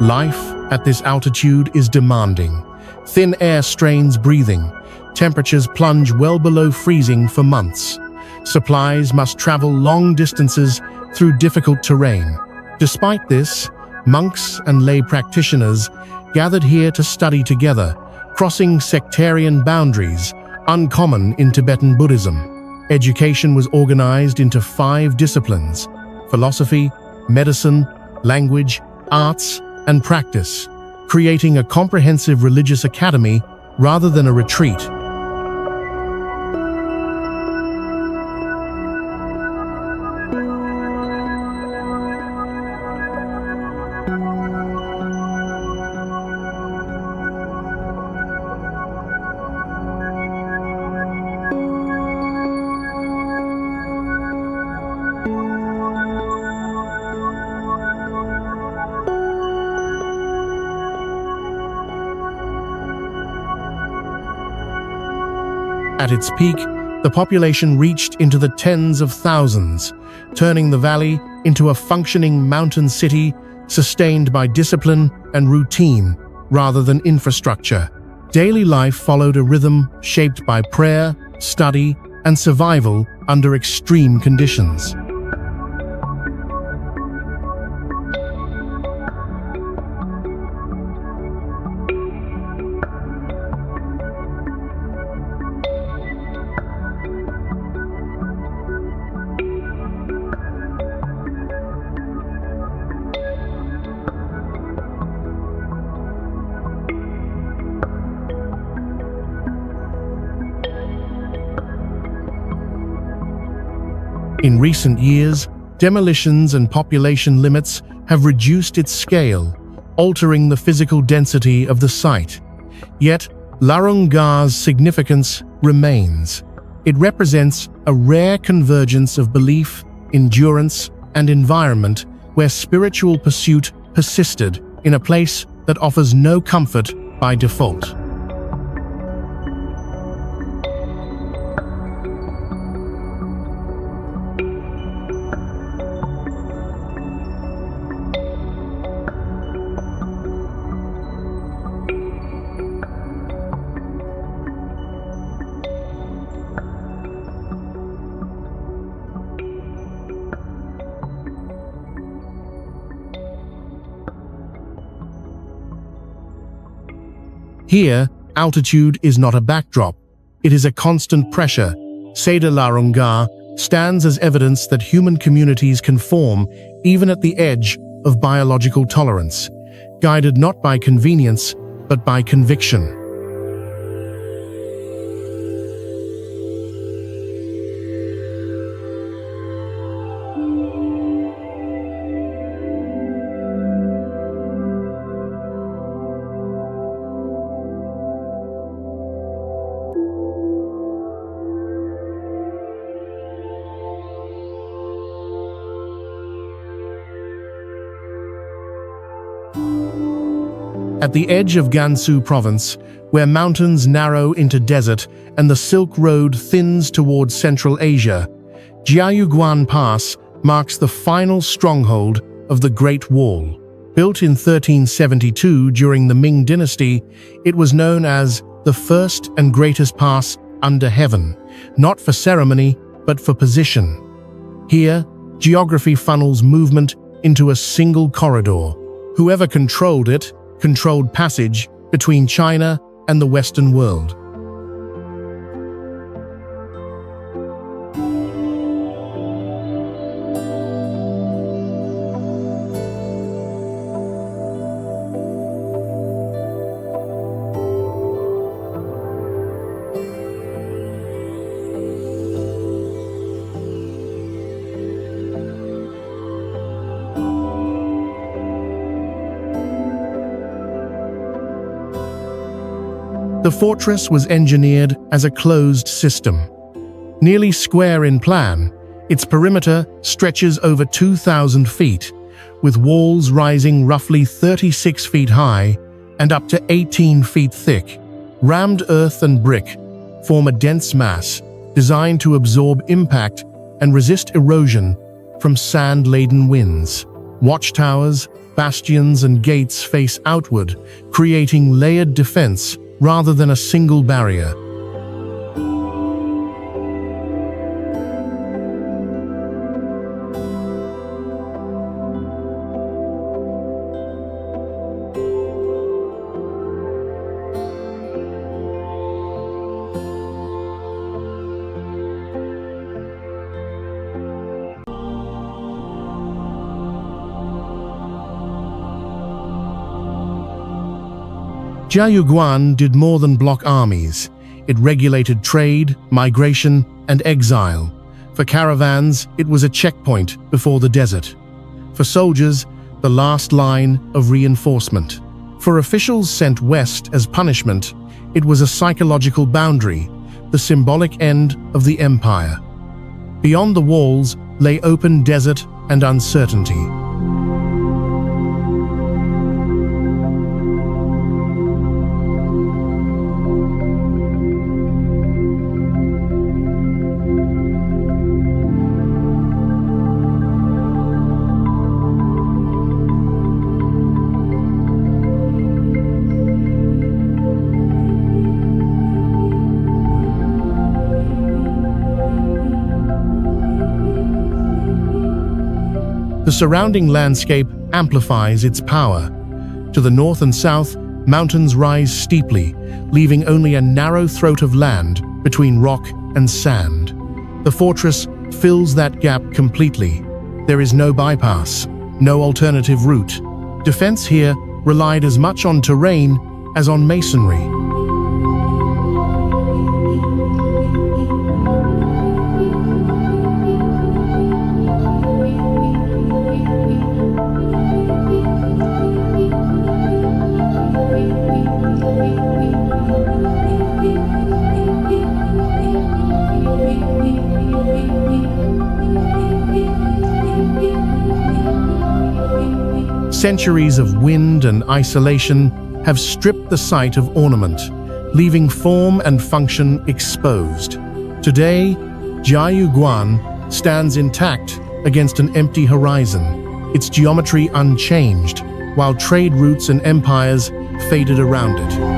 Life at this altitude is demanding. Thin air strains breathing. Temperatures plunge well below freezing for months. Supplies must travel long distances through difficult terrain. Despite this, monks and lay practitioners gathered here to study together, crossing sectarian boundaries, uncommon in Tibetan Buddhism. Education was organized into 5 disciplines: philosophy, medicine, language, arts, and practice, creating a comprehensive religious academy rather than a retreat. At its peak, the population reached into the tens of thousands, turning the valley into a functioning mountain city sustained by discipline and routine rather than infrastructure. Daily life followed a rhythm shaped by prayer, study, and survival under extreme conditions. In recent years, demolitions and population limits have reduced its scale, altering the physical density of the site. Yet, Larunga's significance remains. It represents a rare convergence of belief, endurance, and environment where spiritual pursuit persisted in a place that offers no comfort by default. Here, altitude is not a backdrop. It is a constant pressure. Cedar Larunga stands as evidence that human communities can form even at the edge of biological tolerance, guided not by convenience, but by conviction. At the edge of Gansu province, where mountains narrow into desert and the Silk Road thins towards Central Asia, Jiayuguan Pass marks the final stronghold of the Great Wall. Built in 1372 during the Ming Dynasty, it was known as the first and greatest pass under heaven, not for ceremony, but for position. Here, geography funnels movement into a single corridor. Whoever controlled it controlled passage between China and the Western world. The fortress was engineered as a closed system. Nearly square in plan, its perimeter stretches over 2,000 feet, with walls rising roughly 36 feet high and up to 18 feet thick. Rammed earth and brick form a dense mass designed to absorb impact and resist erosion from sand-laden winds. Watchtowers, bastions, and gates face outward, creating layered defense rather than a single barrier. Jiayuguan did more than block armies. It regulated trade, migration, and exile. For caravans, it was a checkpoint before the desert. For soldiers, the last line of reinforcement. For officials sent west as punishment, it was a psychological boundary, the symbolic end of the empire. Beyond the walls lay open desert and uncertainty. The surrounding landscape amplifies its power. To the north and south, mountains rise steeply, leaving only a narrow throat of land between rock and sand. The fortress fills that gap completely. There is no bypass, no alternative route. Defense here relied as much on terrain as on masonry. Centuries of wind and isolation have stripped the site of ornament, leaving form and function exposed. Today, Jiayuguan stands intact against an empty horizon, its geometry unchanged, while trade routes and empires faded around it.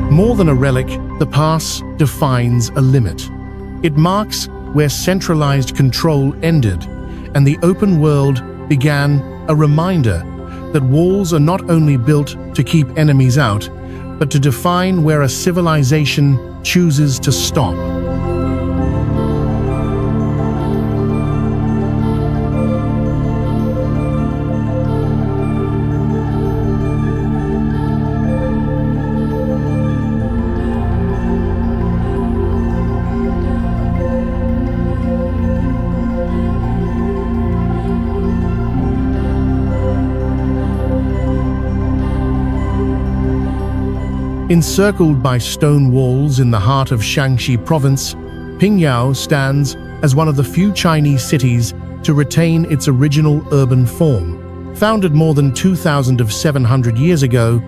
More than a relic, the pass defines a limit. It marks where centralized control ended and the open world began, a reminder that walls are not only built to keep enemies out, but to define where a civilization chooses to stop. Encircled by stone walls in the heart of Shaanxi province, Pingyao stands as one of the few Chinese cities to retain its original urban form. Founded more than 2,700 years ago,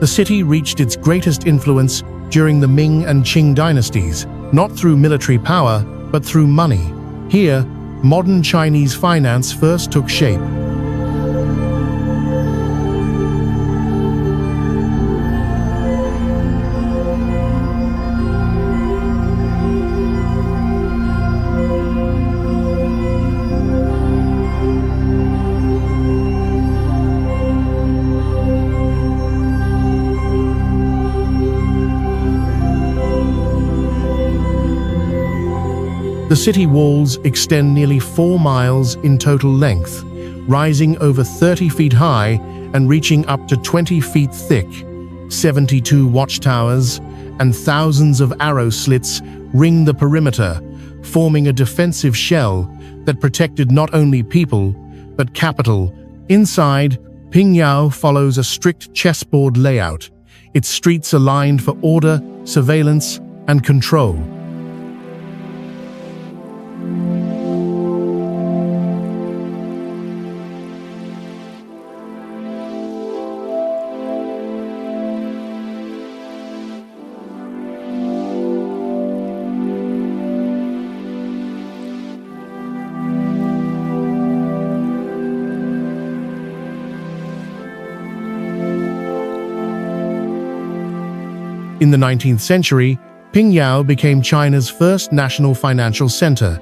the city reached its greatest influence during the Ming and Qing dynasties, not through military power, but through money. Here, modern Chinese finance first took shape. The city walls extend nearly 4 miles in total length, rising over 30 feet high and reaching up to 20 feet thick. 72 watchtowers and thousands of arrow slits ring the perimeter, forming a defensive shell that protected not only people, but capital. Inside, Pingyao follows a strict chessboard layout, its streets aligned for order, surveillance, and control. In the 19th century, Pingyao became China's first national financial center.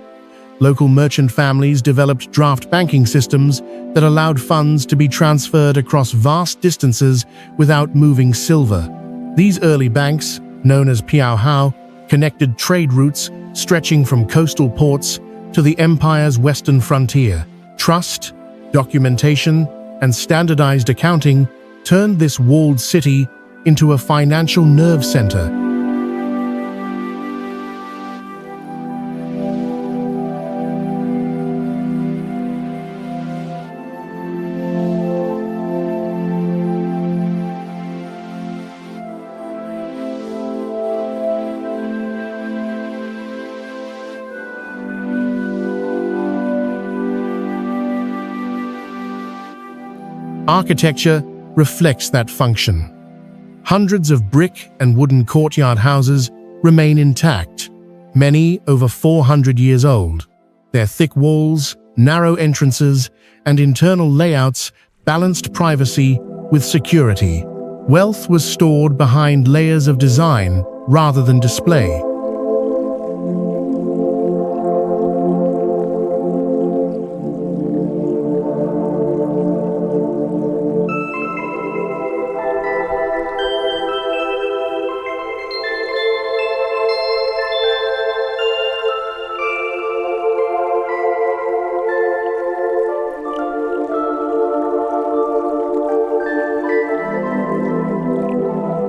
Local merchant families developed draft banking systems that allowed funds to be transferred across vast distances without moving silver. These early banks, known as Piaohao, connected trade routes stretching from coastal ports to the empire's western frontier. Trust, documentation, and standardized accounting turned this walled city into a financial nerve center. Architecture reflects that function. Hundreds of brick and wooden courtyard houses remain intact, many over 400 years old. Their thick walls, narrow entrances, and internal layouts balanced privacy with security. Wealth was stored behind layers of design rather than display.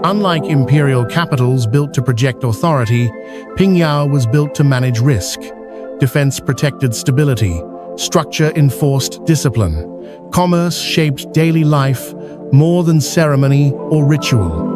Unlike imperial capitals built to project authority, Pingyao was built to manage risk. Defense protected stability, structure enforced discipline. Commerce shaped daily life more than ceremony or ritual.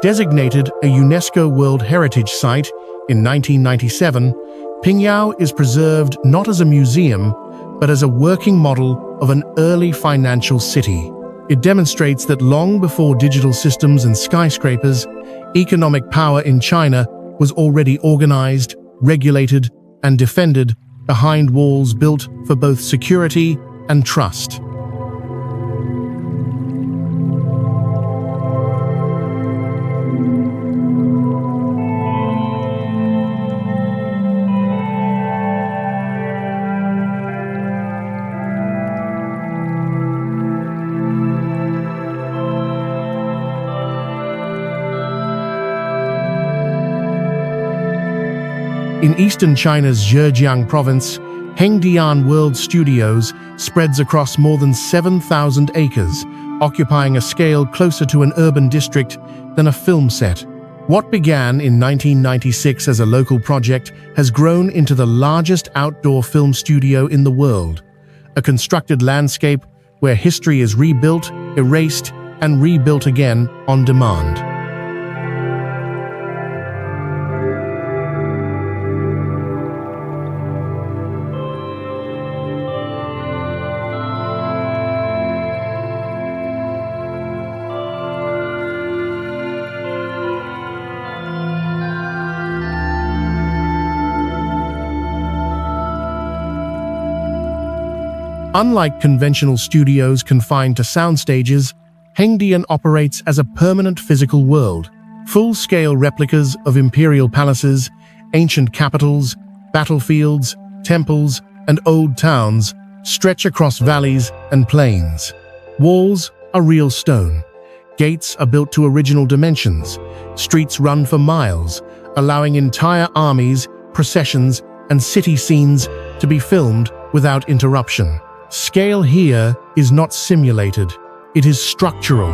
Designated a UNESCO World Heritage Site in 1997, Pingyao is preserved not as a museum, but as a working model of an early financial city. It demonstrates that long before digital systems and skyscrapers, economic power in China was already organized, regulated, and defended behind walls built for both security and trust. In eastern China's Zhejiang province, Hengdian World Studios spreads across more than 7,000 acres, occupying a scale closer to an urban district than a film set. What began in 1996 as a local project has grown into the largest outdoor film studio in the world, a constructed landscape where history is rebuilt, erased, and rebuilt again on demand. Unlike conventional studios confined to sound stages, Hengdian operates as a permanent physical world. Full-scale replicas of imperial palaces, ancient capitals, battlefields, temples, and old towns stretch across valleys and plains. Walls are real stone. Gates are built to original dimensions. Streets run for miles, allowing entire armies, processions, and city scenes to be filmed without interruption. Scale here is not simulated, it is structural.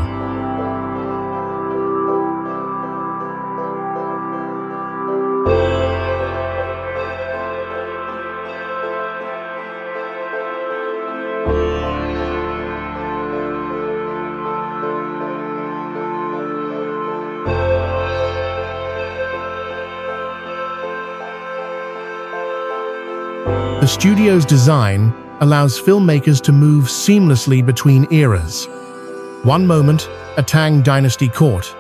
The studio's design allows filmmakers to move seamlessly between eras. One moment, a Tang Dynasty court.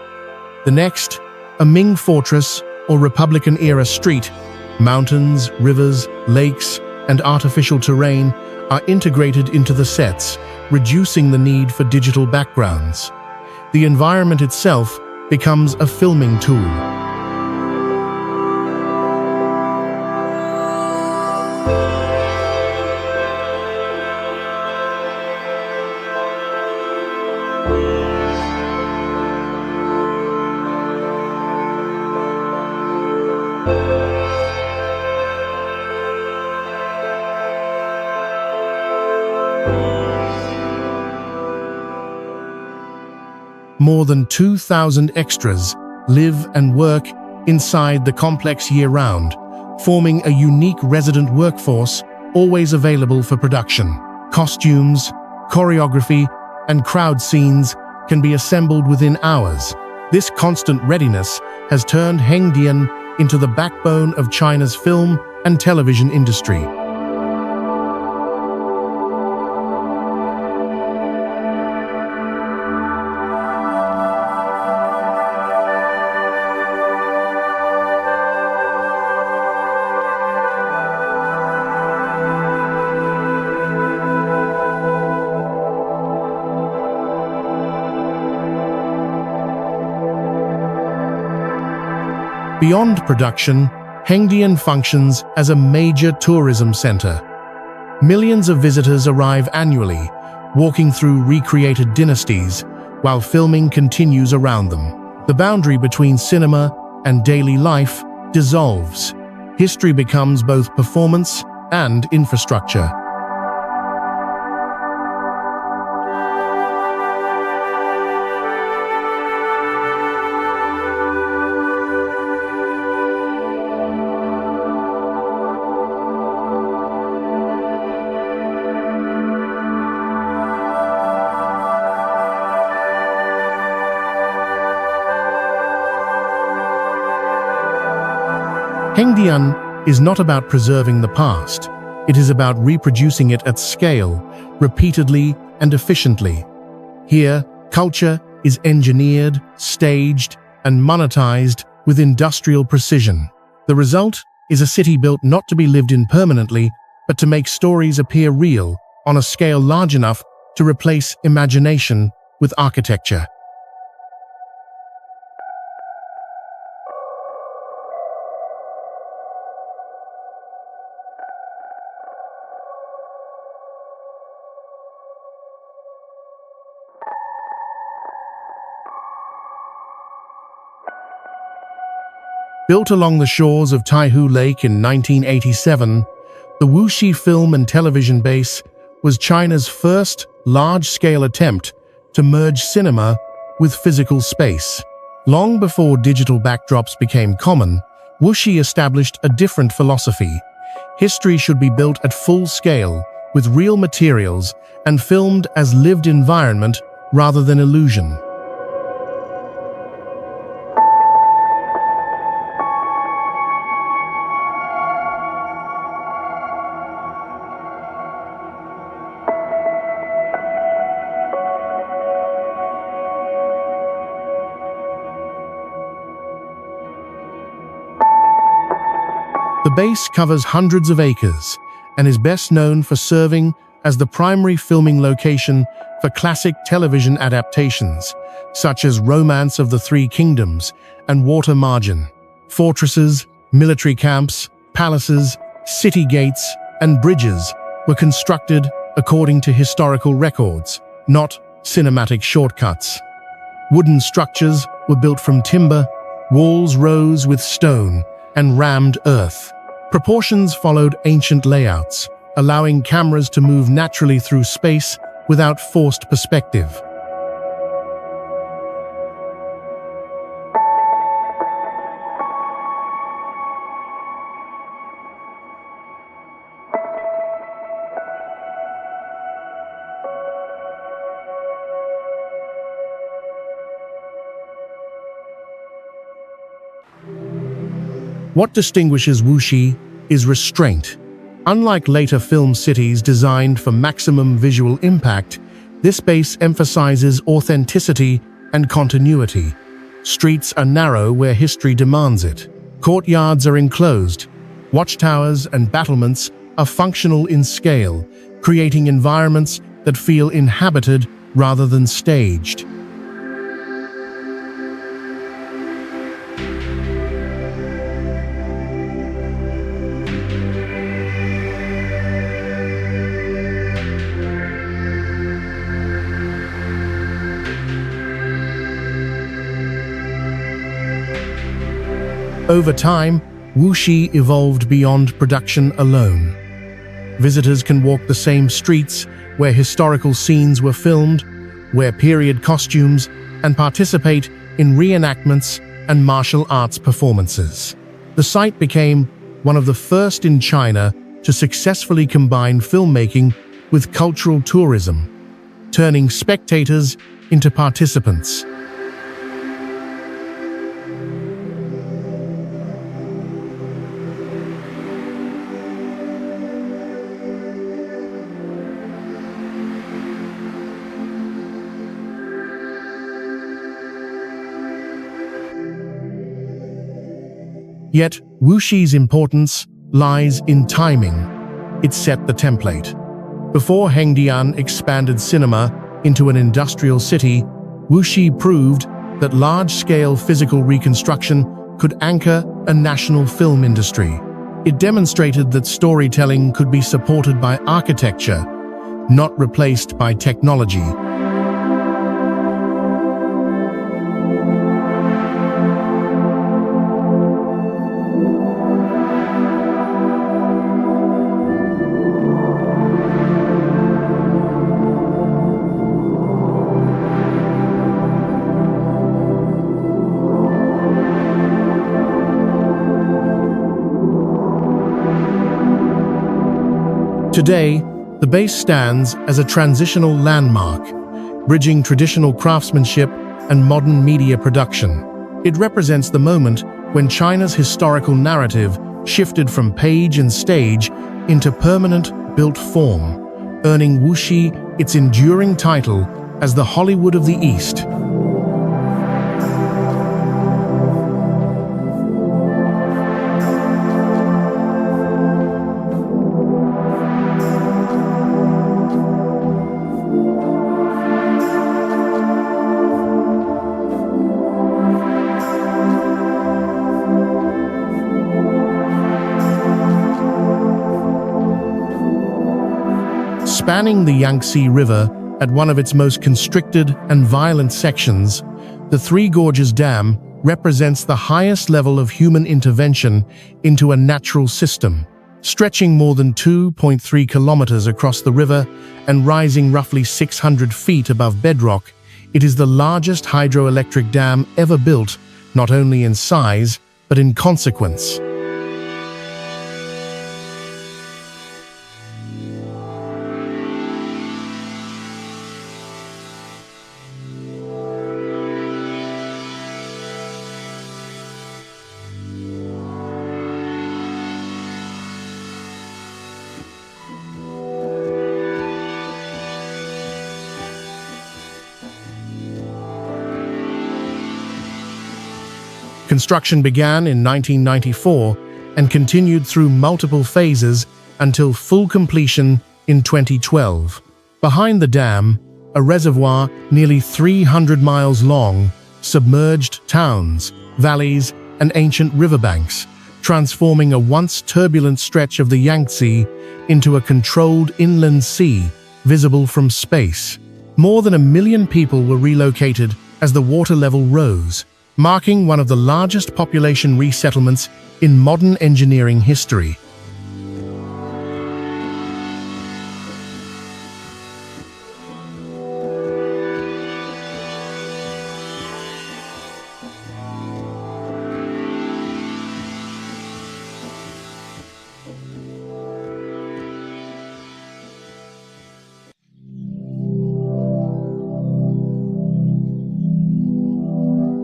The next, a Ming fortress or Republican-era street. Mountains, rivers, lakes, and artificial terrain are integrated into the sets, reducing the need for digital backgrounds. The environment itself becomes a filming tool. More than 2,000 extras live and work inside the complex year-round, forming a unique resident workforce always available for production. Costumes, choreography, and crowd scenes can be assembled within hours. This constant readiness has turned Hengdian into the backbone of China's film and television industry. Beyond production, Hengdian functions as a major tourism center. Millions of visitors arrive annually, walking through recreated dynasties, while filming continues around them. The boundary between cinema and daily life dissolves. History becomes both performance and infrastructure. Hengdian is not about preserving the past. It is about reproducing it at scale, repeatedly and efficiently. Here, culture is engineered, staged, and monetized with industrial precision. The result is a city built not to be lived in permanently, but to make stories appear real on a scale large enough to replace imagination with architecture. Built along the shores of Taihu Lake in 1987, the Wuxi Film and Television Base was China's first large-scale attempt to merge cinema with physical space. Long before digital backdrops became common, Wuxi established a different philosophy. History should be built at full scale, with real materials, and filmed as lived environment rather than illusion. The base covers hundreds of acres and is best known for serving as the primary filming location for classic television adaptations, such as Romance of the Three Kingdoms and Water Margin. Fortresses, military camps, palaces, city gates, and bridges were constructed according to historical records, not cinematic shortcuts. Wooden structures were built from timber, walls rose with stone, and rammed earth. Proportions followed ancient layouts, allowing cameras to move naturally through space without forced perspective. What distinguishes Wuxi is restraint. Unlike later film cities designed for maximum visual impact, this base emphasizes authenticity and continuity. Streets are narrow where history demands it. Courtyards are enclosed. Watchtowers and battlements are functional in scale, creating environments that feel inhabited rather than staged. Over time, Wuxi evolved beyond production alone. Visitors can walk the same streets where historical scenes were filmed, wear period costumes, and participate in reenactments and martial arts performances. The site became one of the first in China to successfully combine filmmaking with cultural tourism, turning spectators into participants. Yet, wuxi's importance lies in timing. It set the template. Before Hengdian expanded cinema into an industrial city, wuxi proved that large-scale physical reconstruction could anchor a national film industry. It demonstrated that storytelling could be supported by architecture, not replaced by technology. Today, the base stands as a transitional landmark, bridging traditional craftsmanship and modern media production. It represents the moment when China's historical narrative shifted from page and stage into permanent, built form, earning wuxi its enduring title as the Hollywood of the East. Spanning the Yangtze River at one of its most constricted and violent sections, the Three Gorges Dam represents the highest level of human intervention into a natural system. Stretching more than 2.3 kilometers across the river and rising roughly 600 feet above bedrock, it is the largest hydroelectric dam ever built, not only in size, but in consequence. Construction began in 1994 and continued through multiple phases until full completion in 2012. Behind the dam, a reservoir nearly 300 miles long submerged towns, valleys, and ancient riverbanks, transforming a once turbulent stretch of the Yangtze into a controlled inland sea visible from space. More than 1 million people were relocated as the water level rose, marking one of the largest population resettlements in modern engineering history.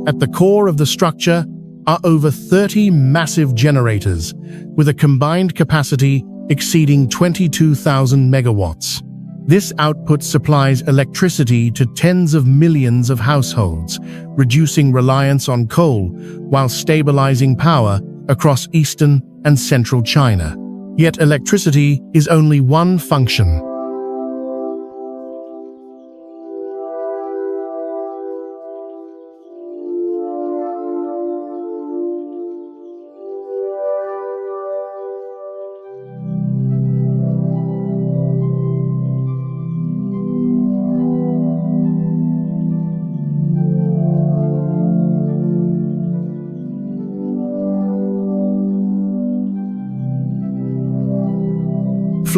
At the core of the structure are over 30 massive generators, with a combined capacity exceeding 22,000 megawatts. This output supplies electricity to tens of millions of households, reducing reliance on coal while stabilizing power across eastern and central China. Yet electricity is only one function.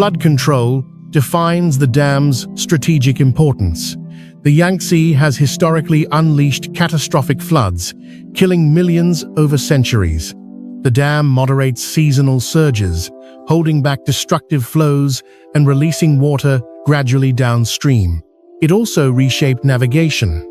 Flood control defines the dam's strategic importance. The Yangtze has historically unleashed catastrophic floods, killing millions over centuries. The dam moderates seasonal surges, holding back destructive flows and releasing water gradually downstream. It also reshaped navigation.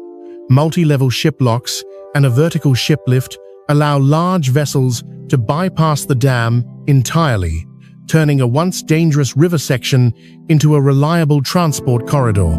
Multi-level ship locks and a vertical ship lift allow large vessels to bypass the dam entirely, turning a once dangerous river section into a reliable transport corridor.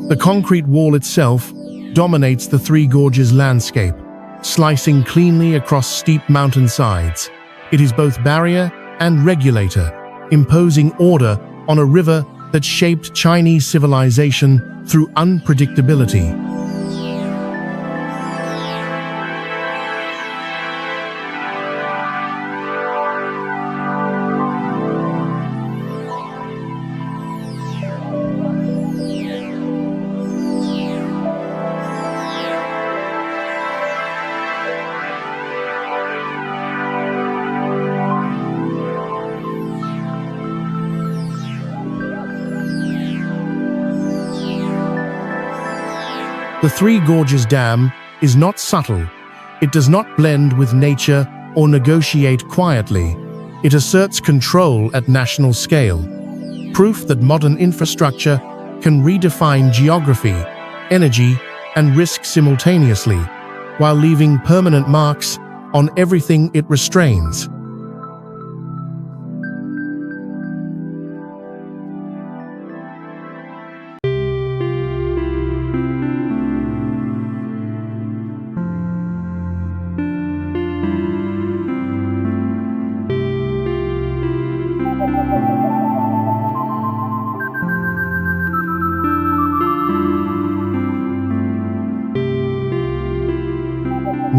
The concrete wall itself dominates the Three Gorges landscape, slicing cleanly across steep mountainsides. It is both barrier and regulator, imposing order on a river that shaped Chinese civilization through unpredictability. The Three Gorges Dam is not subtle. It does not blend with nature or negotiate quietly. It asserts control at national scale, proof that modern infrastructure can redefine geography, energy, and risk simultaneously, while leaving permanent marks on everything it restrains.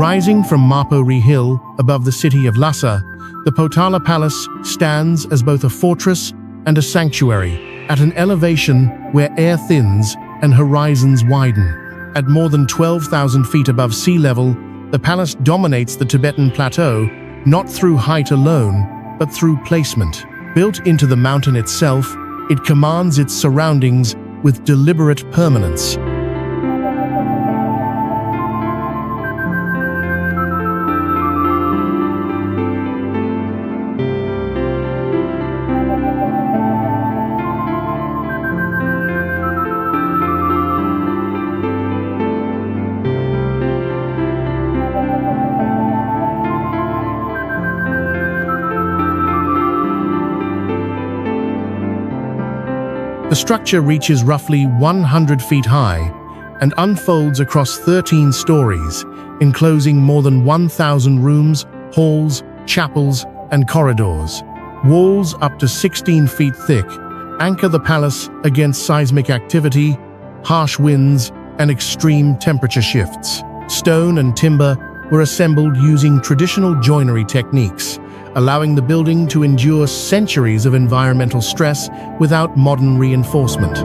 Rising from Mapori Hill above the city of Lhasa, the Potala Palace stands as both a fortress and a sanctuary, at an elevation where air thins and horizons widen. At more than 12,000 feet above sea level, the palace dominates the Tibetan plateau, not through height alone, but through placement. Built into the mountain itself, it commands its surroundings with deliberate permanence. The structure reaches roughly 100 feet high and unfolds across 13 stories, enclosing more than 1,000 rooms, halls, chapels, and corridors. Walls up to 16 feet thick anchor the palace against seismic activity, harsh winds, and extreme temperature shifts. Stone and timber were assembled using traditional joinery techniques, allowing the building to endure centuries of environmental stress without modern reinforcement.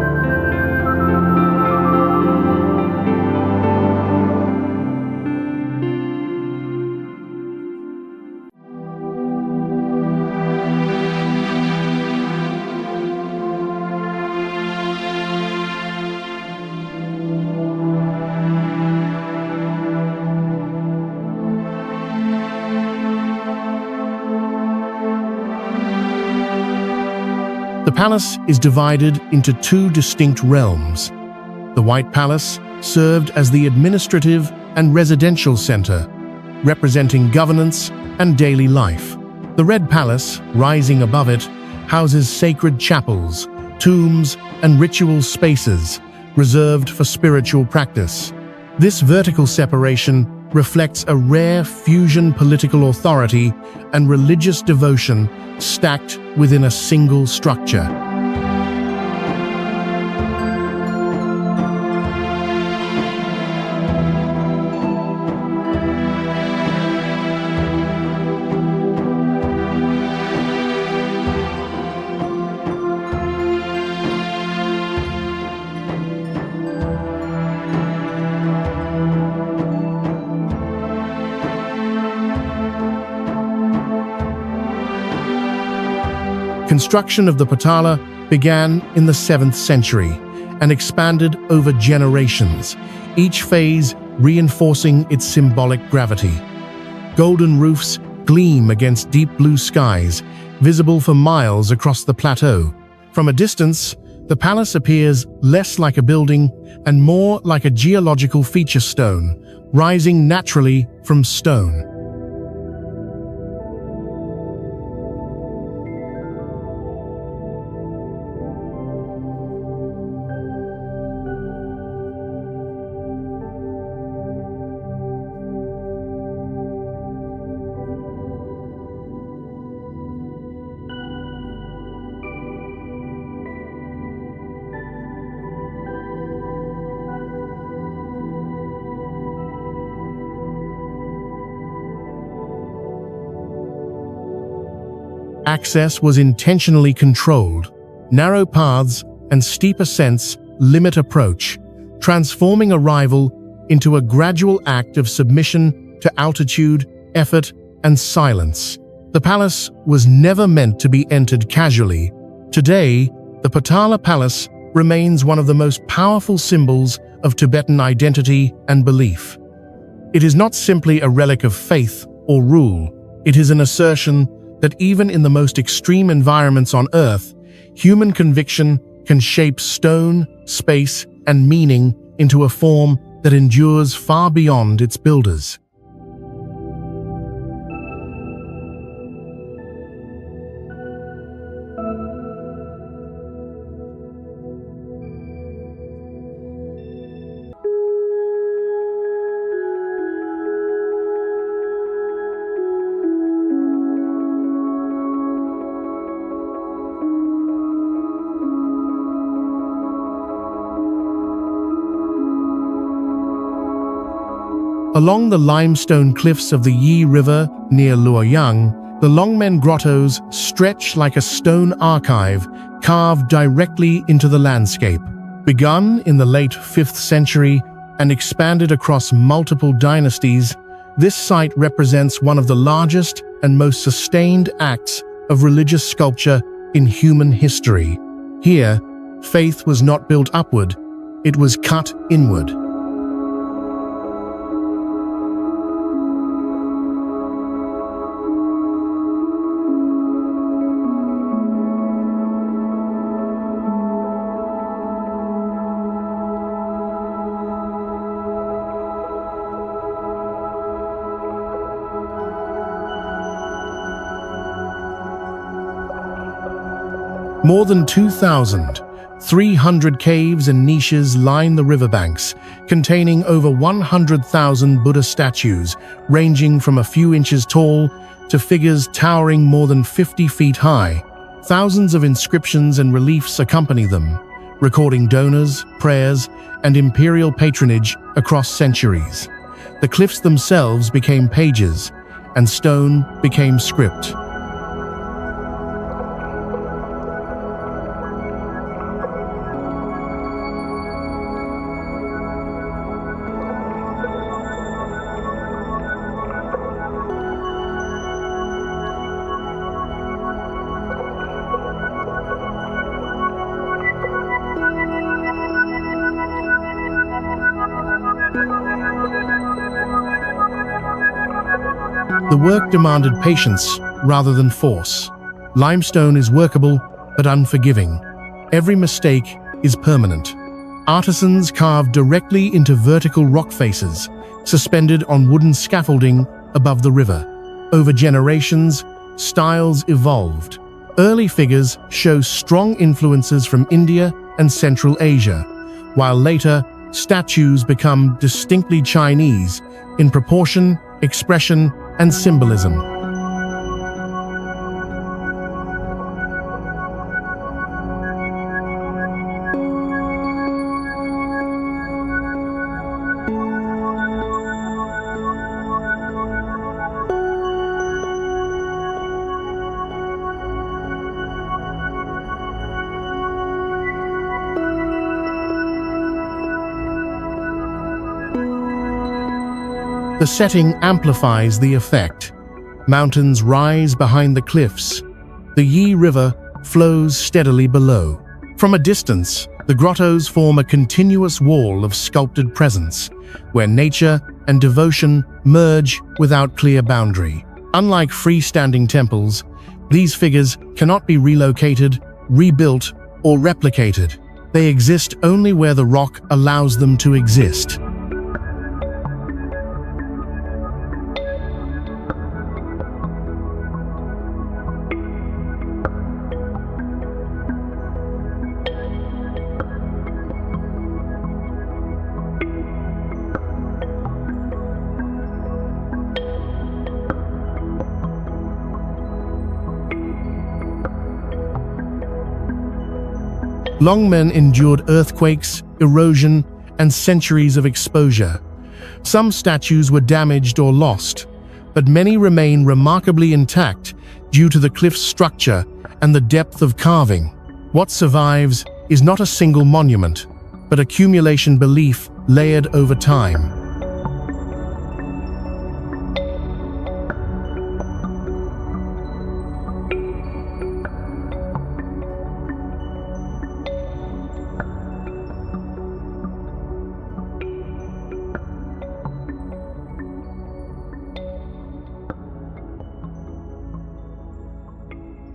The palace is divided into two distinct realms. The White Palace served as the administrative and residential center, representing governance and daily life. The Red Palace, rising above it, houses sacred chapels, tombs, and ritual spaces reserved for spiritual practice. This vertical separation reflects a rare fusion political authority and religious devotion stacked within a single structure. Construction of the Patala began in the 7th century and expanded over generations, each phase reinforcing its symbolic gravity. Golden roofs gleam against deep blue skies, visible for miles across the plateau. From a distance, the palace appears less like a building and more like a geological feature stone, rising naturally from stone. Access was intentionally controlled. Narrow paths and steep ascents limit approach, transforming arrival into a gradual act of submission to altitude, effort, and silence. The palace was never meant to be entered casually. Today, the Patala Palace remains one of the most powerful symbols of Tibetan identity and belief. It is not simply a relic of faith or rule. It is an assertion that even in the most extreme environments on Earth, human conviction can shape stone, space, and meaning into a form that endures far beyond its builders. Along the limestone cliffs of the Yi River near Luoyang, the Longmen Grottos stretch like a stone archive carved directly into the landscape. Begun in the late 5th century and expanded across multiple dynasties, this site represents one of the largest and most sustained acts of religious sculpture in human history. Here, faith was not built upward, it was cut inward. More than 2,300 caves and niches line the riverbanks, containing over 100,000 Buddha statues, ranging from a few inches tall to figures towering more than 50 feet high. Thousands of inscriptions and reliefs accompany them, recording donors, prayers, and imperial patronage across centuries. The cliffs themselves became pages, and stone became script. The work demanded patience rather than force. Limestone is workable but unforgiving. Every mistake is permanent. Artisans carved directly into vertical rock faces, suspended on wooden scaffolding above the river. Over generations, styles evolved. Early figures show strong influences from India and Central Asia, while later, statues become distinctly Chinese in proportion, expression, and symbolism. The setting amplifies the effect. Mountains rise behind the cliffs. The Yi River flows steadily below. From a distance, the grottos form a continuous wall of sculpted presence, where nature and devotion merge without clear boundary. Unlike freestanding temples, these figures cannot be relocated, rebuilt, or replicated. They exist only where the rock allows them to exist. Long men endured earthquakes, erosion, and centuries of exposure. Some statues were damaged or lost, but many remain remarkably intact due to the cliff's structure and the depth of carving. What survives is not a single monument, but accumulation belief layered over time.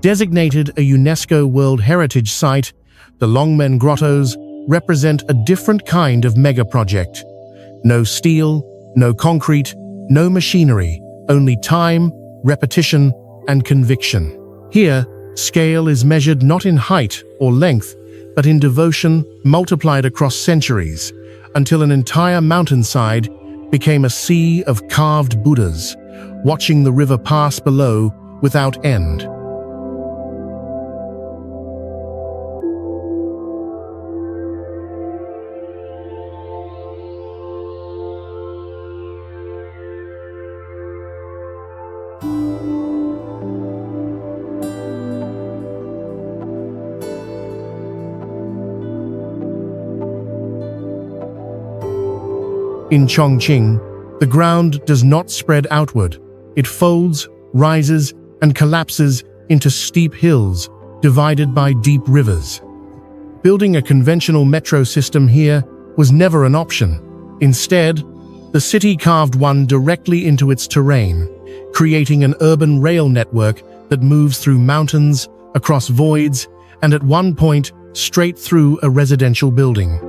Designated a UNESCO World Heritage Site, the Longmen Grottos represent a different kind of megaproject. No steel, no concrete, no machinery, only time, repetition, and conviction. Here, scale is measured not in height or length, but in devotion multiplied across centuries, until an entire mountainside became a sea of carved Buddhas, watching the river pass below without end. In Chongqing, the ground does not spread outward. It folds, rises, and collapses into steep hills, divided by deep rivers. Building a conventional metro system here was never an option. Instead, the city carved one directly into its terrain, creating an urban rail network that moves through mountains, across voids, and at one point, straight through a residential building.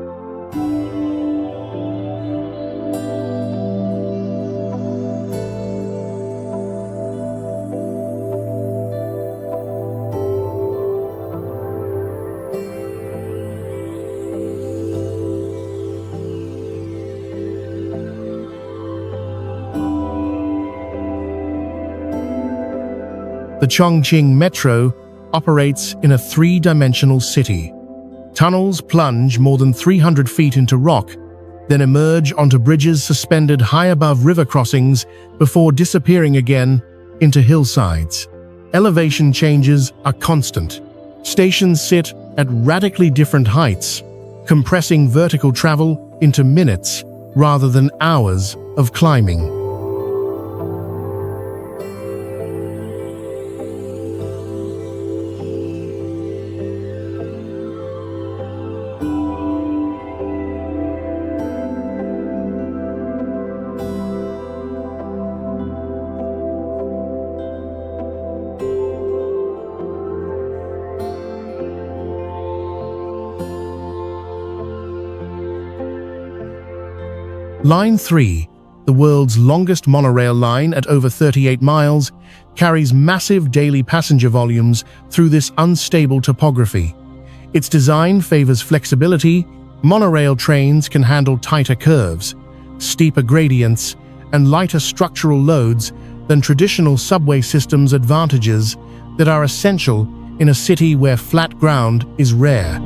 The Chongqing Metro operates in a three-dimensional city. Tunnels plunge more than 300 feet into rock, then emerge onto bridges suspended high above river crossings before disappearing again into hillsides. Elevation changes are constant. Stations sit at radically different heights, compressing vertical travel into minutes rather than hours of climbing. Line 3, the world's longest monorail line at over 38 miles, carries massive daily passenger volumes through this unstable topography. Its design favors flexibility. Monorail trains can handle tighter curves, steeper gradients, and lighter structural loads than traditional subway systems, advantages that are essential in a city where flat ground is rare.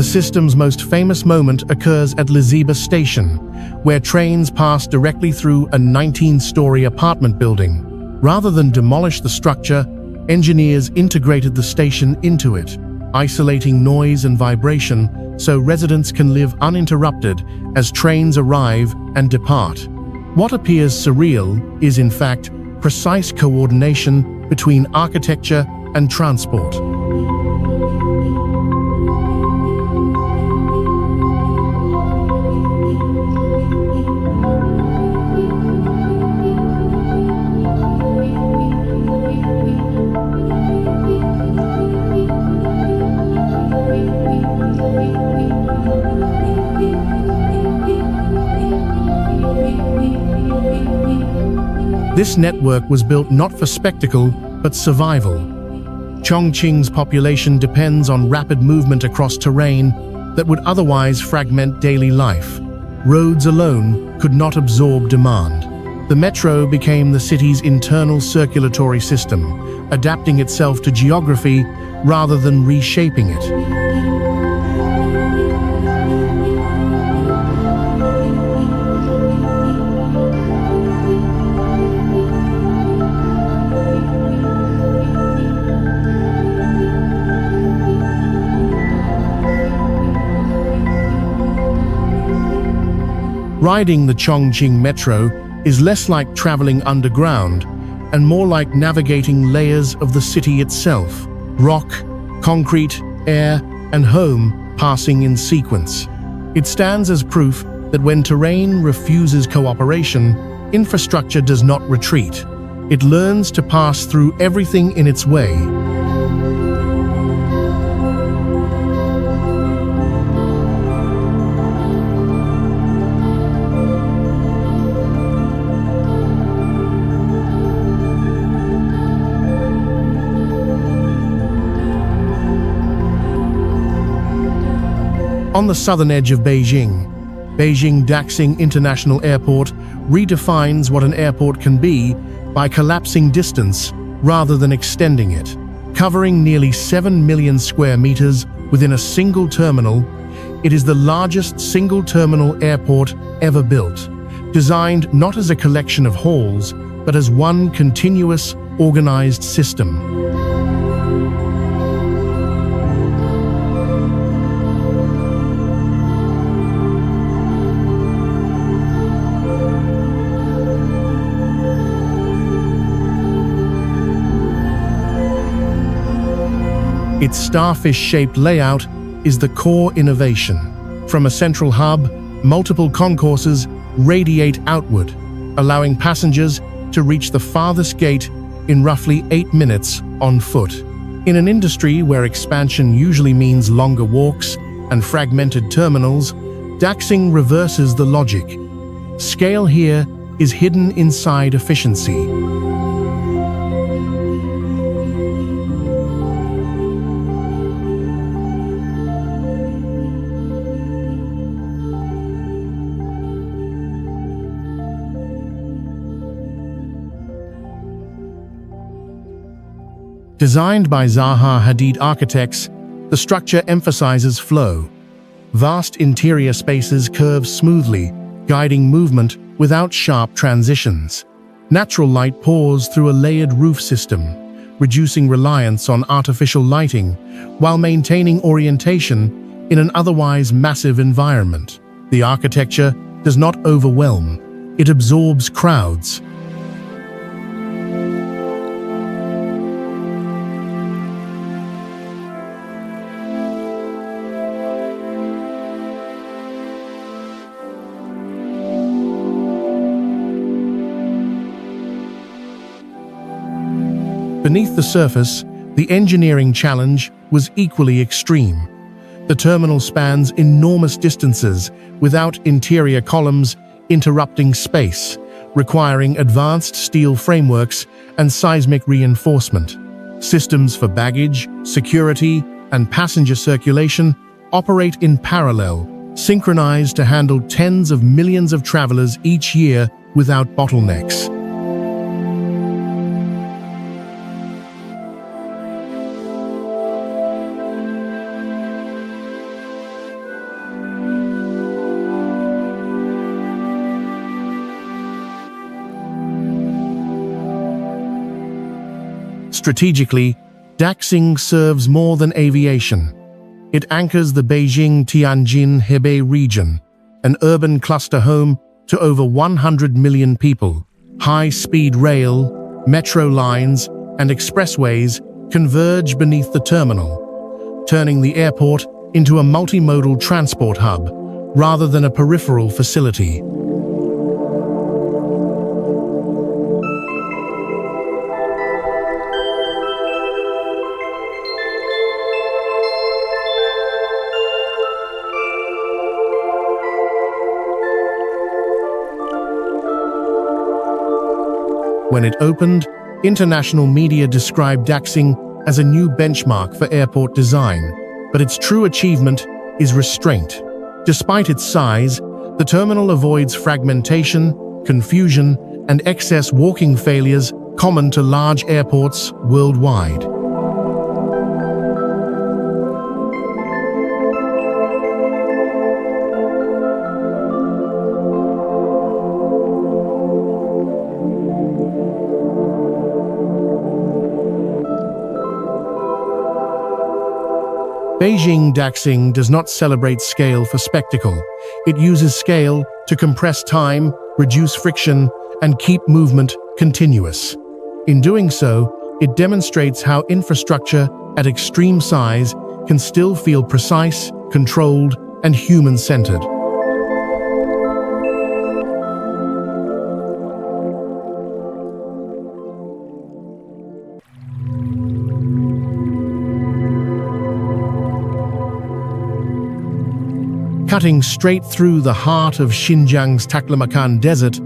The system's most famous moment occurs at Liziba Station, where trains pass directly through a 19-story apartment building. Rather than demolish the structure, engineers integrated the station into it, isolating noise and vibration so residents can live uninterrupted as trains arrive and depart. What appears surreal is, in fact, precise coordination between architecture and transport. This network was built not for spectacle, but survival. Chongqing's population depends on rapid movement across terrain that would otherwise fragment daily life. Roads alone could not absorb demand. The metro became the city's internal circulatory system, adapting itself to geography rather than reshaping it. Riding the Chongqing Metro is less like traveling underground and more like navigating layers of the city itself. Rock, concrete, air, and home passing in sequence. It stands as proof that when terrain refuses cooperation, infrastructure does not retreat. It learns to pass through everything in its way. On the southern edge of Beijing, Daxing International Airport redefines what an airport can be by collapsing distance rather than extending it. Covering nearly 7 million square meters within a single terminal, it is the largest single-terminal airport ever built, designed not as a collection of halls, but as one continuous, organized system. Its starfish-shaped layout is the core innovation. From a central hub, multiple concourses radiate outward, allowing passengers to reach the farthest gate in roughly 8 minutes on foot. In an industry where expansion usually means longer walks and fragmented terminals, Daxing reverses the logic. Scale here is hidden inside efficiency. Designed by Zaha Hadid architects, the structure emphasizes flow. Vast interior spaces curve smoothly, guiding movement without sharp transitions. Natural light pours through a layered roof system, reducing reliance on artificial lighting while maintaining orientation in an otherwise massive environment. The architecture does not overwhelm, it absorbs crowds. Beneath the surface, the engineering challenge was equally extreme. The terminal spans enormous distances without interior columns interrupting space, requiring advanced steel frameworks and seismic reinforcement. Systems for baggage, security, and passenger circulation operate in parallel, synchronized to handle tens of millions of travelers each year without bottlenecks. Strategically, Daxing serves more than aviation. It anchors the Beijing-Tianjin-Hebei region, an urban cluster home to over 100 million people. High-speed rail, metro lines, and expressways converge beneath the terminal, turning the airport into a multimodal transport hub rather than a peripheral facility. When it opened, international media described Daxing as a new benchmark for airport design, but its true achievement is restraint. Despite its size, the terminal avoids fragmentation, confusion, and excess walking failures common to large airports worldwide. Beijing Daxing does not celebrate scale for spectacle. It uses scale to compress time, reduce friction, and keep movement continuous. In doing so, it demonstrates how infrastructure at extreme size can still feel precise, controlled, and human-centered. Cutting straight through the heart of Xinjiang's Taklamakan Desert,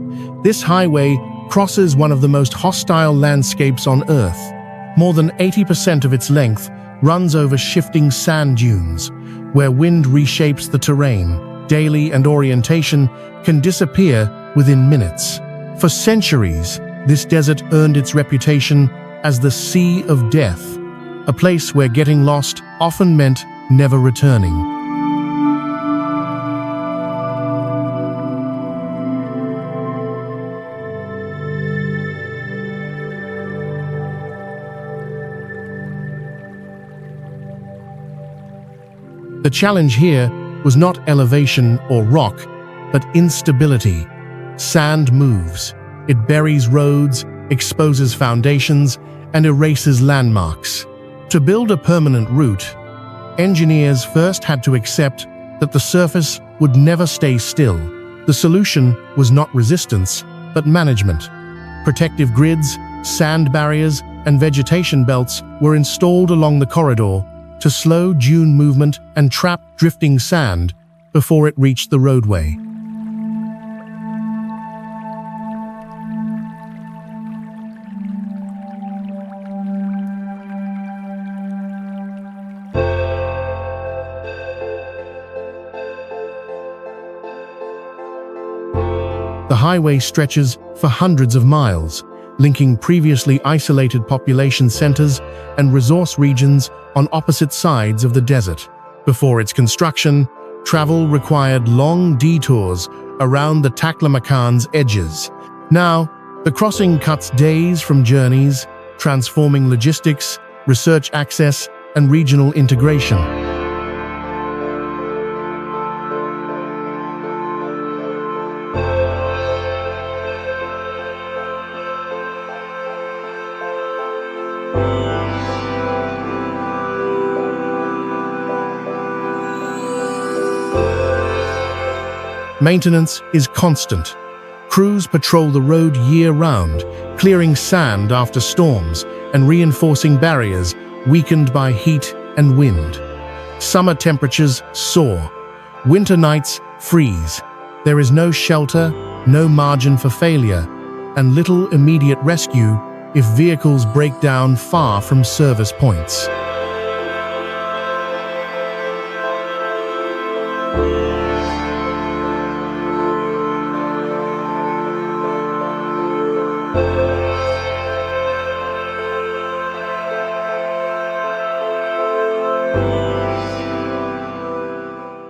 this highway crosses one of the most hostile landscapes on Earth. More than 80% of its length runs over shifting sand dunes, where wind reshapes the terrain. Daily and orientation can disappear within minutes. For centuries, this desert earned its reputation as the Sea of Death, a place where getting lost often meant never returning. The challenge here was not elevation or rock, but instability. Sand moves. It buries roads, exposes foundations, and erases landmarks. To build a permanent route, engineers first had to accept that the surface would never stay still. The solution was not resistance, but management. Protective grids, sand barriers, and vegetation belts were installed along the corridor to slow dune movement and trap drifting sand before it reached the roadway. The highway stretches for hundreds of miles, linking previously isolated population centers and resource regions on opposite sides of the desert. Before its construction, travel required long detours around the Taklamakan's edges. Now, the crossing cuts days from journeys, transforming logistics, research access, and regional integration. Maintenance is constant. Crews patrol the road year-round, clearing sand after storms and reinforcing barriers weakened by heat and wind. Summer temperatures soar. Winter nights freeze. There is no shelter, no margin for failure, and little immediate rescue if vehicles break down far from service points.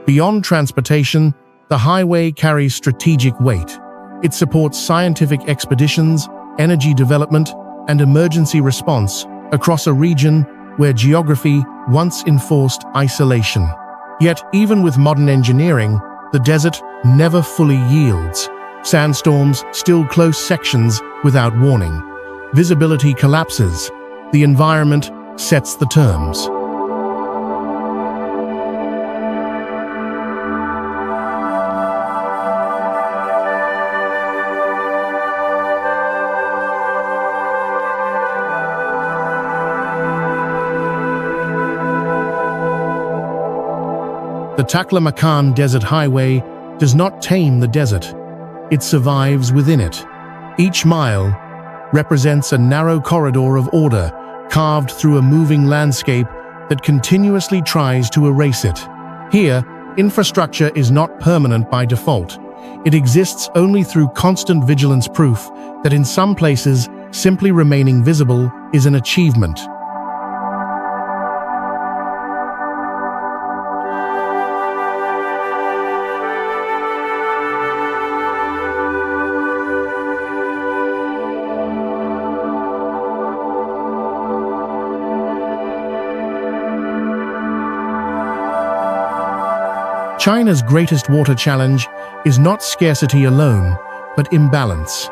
Beyond transportation, the highway carries strategic weight. It supports scientific expeditions, energy development, and emergency response, across a region where geography once enforced isolation. Yet, even with modern engineering, the desert never fully yields. Sandstorms still close sections without warning. Visibility collapses. The environment sets the terms. The Taklamakan Desert Highway does not tame the desert. It survives within it. Each mile represents a narrow corridor of order carved through a moving landscape that continuously tries to erase it. Here, infrastructure is not permanent by default. It exists only through constant vigilance, proof that in some places, simply remaining visible is an achievement. China's greatest water challenge is not scarcity alone, but imbalance.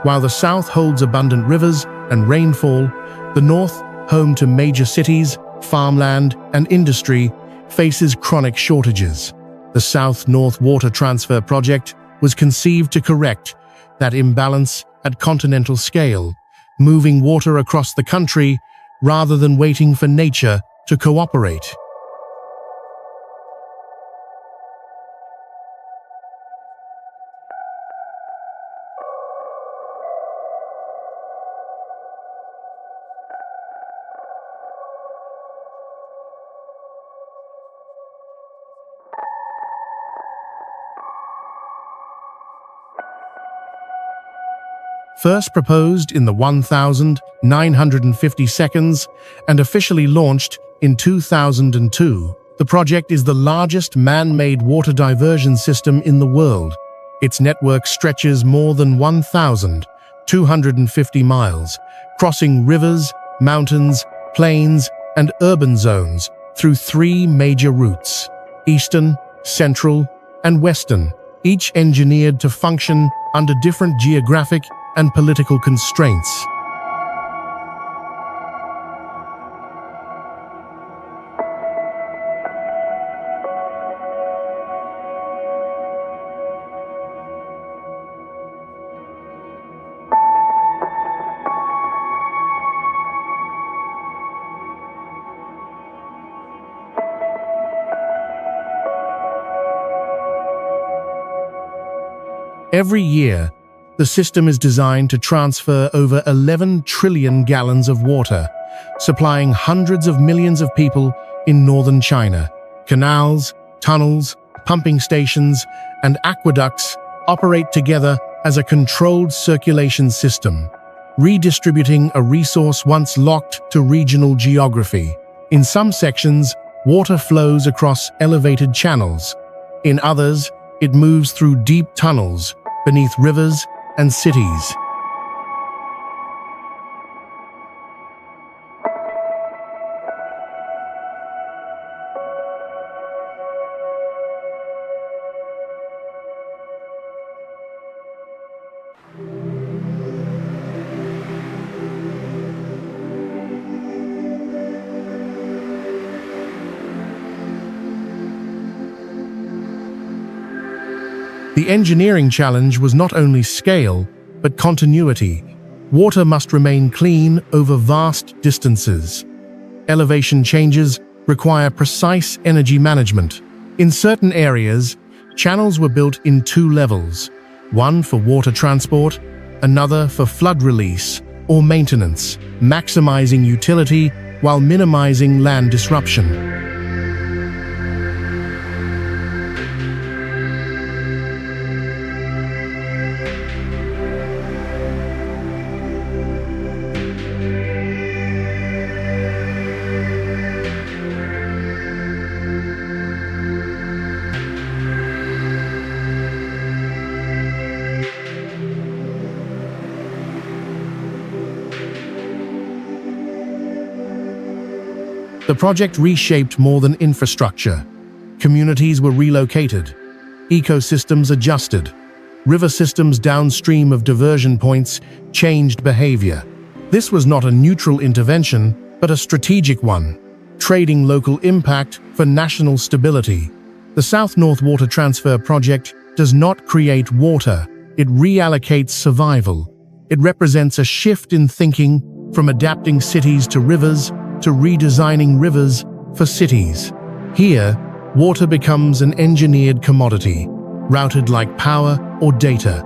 While the south holds abundant rivers and rainfall, the north, home to major cities, farmland, and industry, faces chronic shortages. The South-North Water Transfer Project was conceived to correct that imbalance at continental scale, moving water across the country rather than waiting for nature to cooperate. First proposed in the 1950 seconds and officially launched in 2002, the project is the largest man-made water diversion system in the world. Its network stretches more than 1,250 miles, crossing rivers, mountains, plains, and urban zones through three major routes: eastern, central, and western, each engineered to function under different geographic and political constraints. Every year, the system is designed to transfer over 11 trillion gallons of water, supplying hundreds of millions of people in northern China. Canals, tunnels, pumping stations, and aqueducts operate together as a controlled circulation system, redistributing a resource once locked to regional geography. In some sections, water flows across elevated channels. In others, it moves through deep tunnels beneath rivers and cities. The engineering challenge was not only scale, but continuity. Water must remain clean over vast distances. Elevation changes require precise energy management. In certain areas, channels were built in two levels, one for water transport, another for flood release or maintenance, maximizing utility while minimizing land disruption. The project reshaped more than infrastructure. Communities were relocated. Ecosystems adjusted. River systems downstream of diversion points changed behavior. This was not a neutral intervention, but a strategic one, trading local impact for national stability. The South-North Water Transfer Project does not create water, it reallocates survival. It represents a shift in thinking from adapting cities to rivers to redesigning rivers for cities. Here, water becomes an engineered commodity, routed like power or data.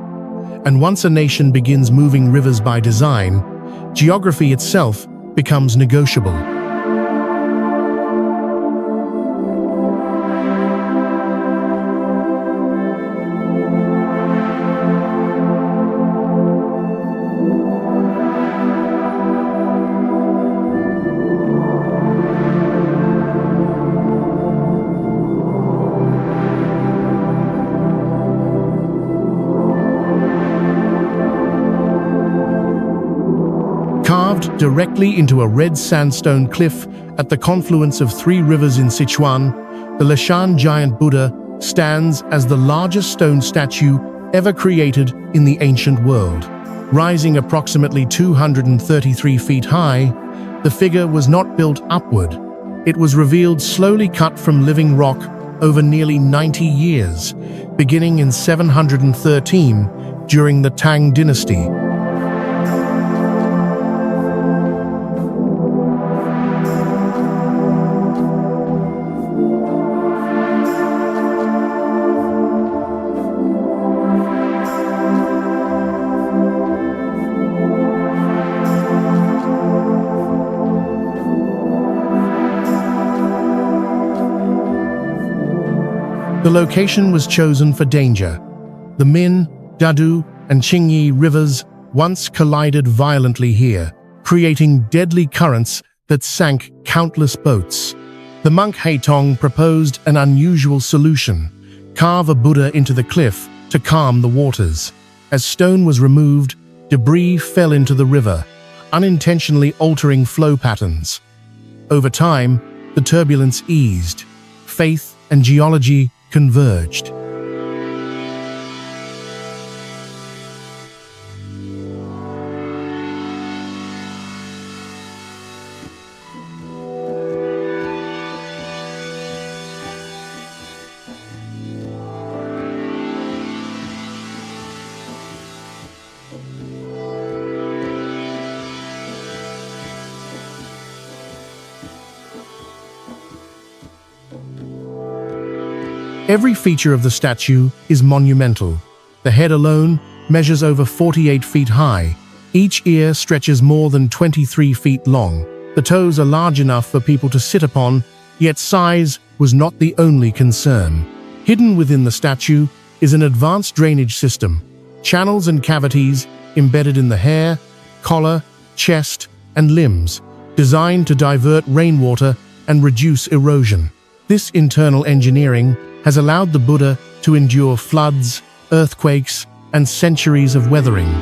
And once a nation begins moving rivers by design, geography itself becomes negotiable. Carved directly into a red sandstone cliff at the confluence of three rivers in Sichuan, the Leshan giant Buddha stands as the largest stone statue ever created in the ancient world. Rising approximately 233 feet high, the figure was not built upward. It was revealed slowly cut from living rock over nearly 90 years, beginning in 713 during the Tang dynasty. The location was chosen for danger. The Min, Dadu, and Qingyi rivers once collided violently here, creating deadly currents that sank countless boats. The monk Haitong proposed an unusual solution: carve a Buddha into the cliff to calm the waters. As stone was removed, debris fell into the river, unintentionally altering flow patterns. Over time, the turbulence eased. Faith and geology converged. Every feature of the statue is monumental. The head alone measures over 48 feet high. Each ear stretches more than 23 feet long. The toes are large enough for people to sit upon, yet size was not the only concern. Hidden within the statue is an advanced drainage system, channels and cavities embedded in the hair, collar, chest, and limbs, designed to divert rainwater and reduce erosion. This internal engineering has allowed the Buddha to endure floods, earthquakes, and centuries of weathering.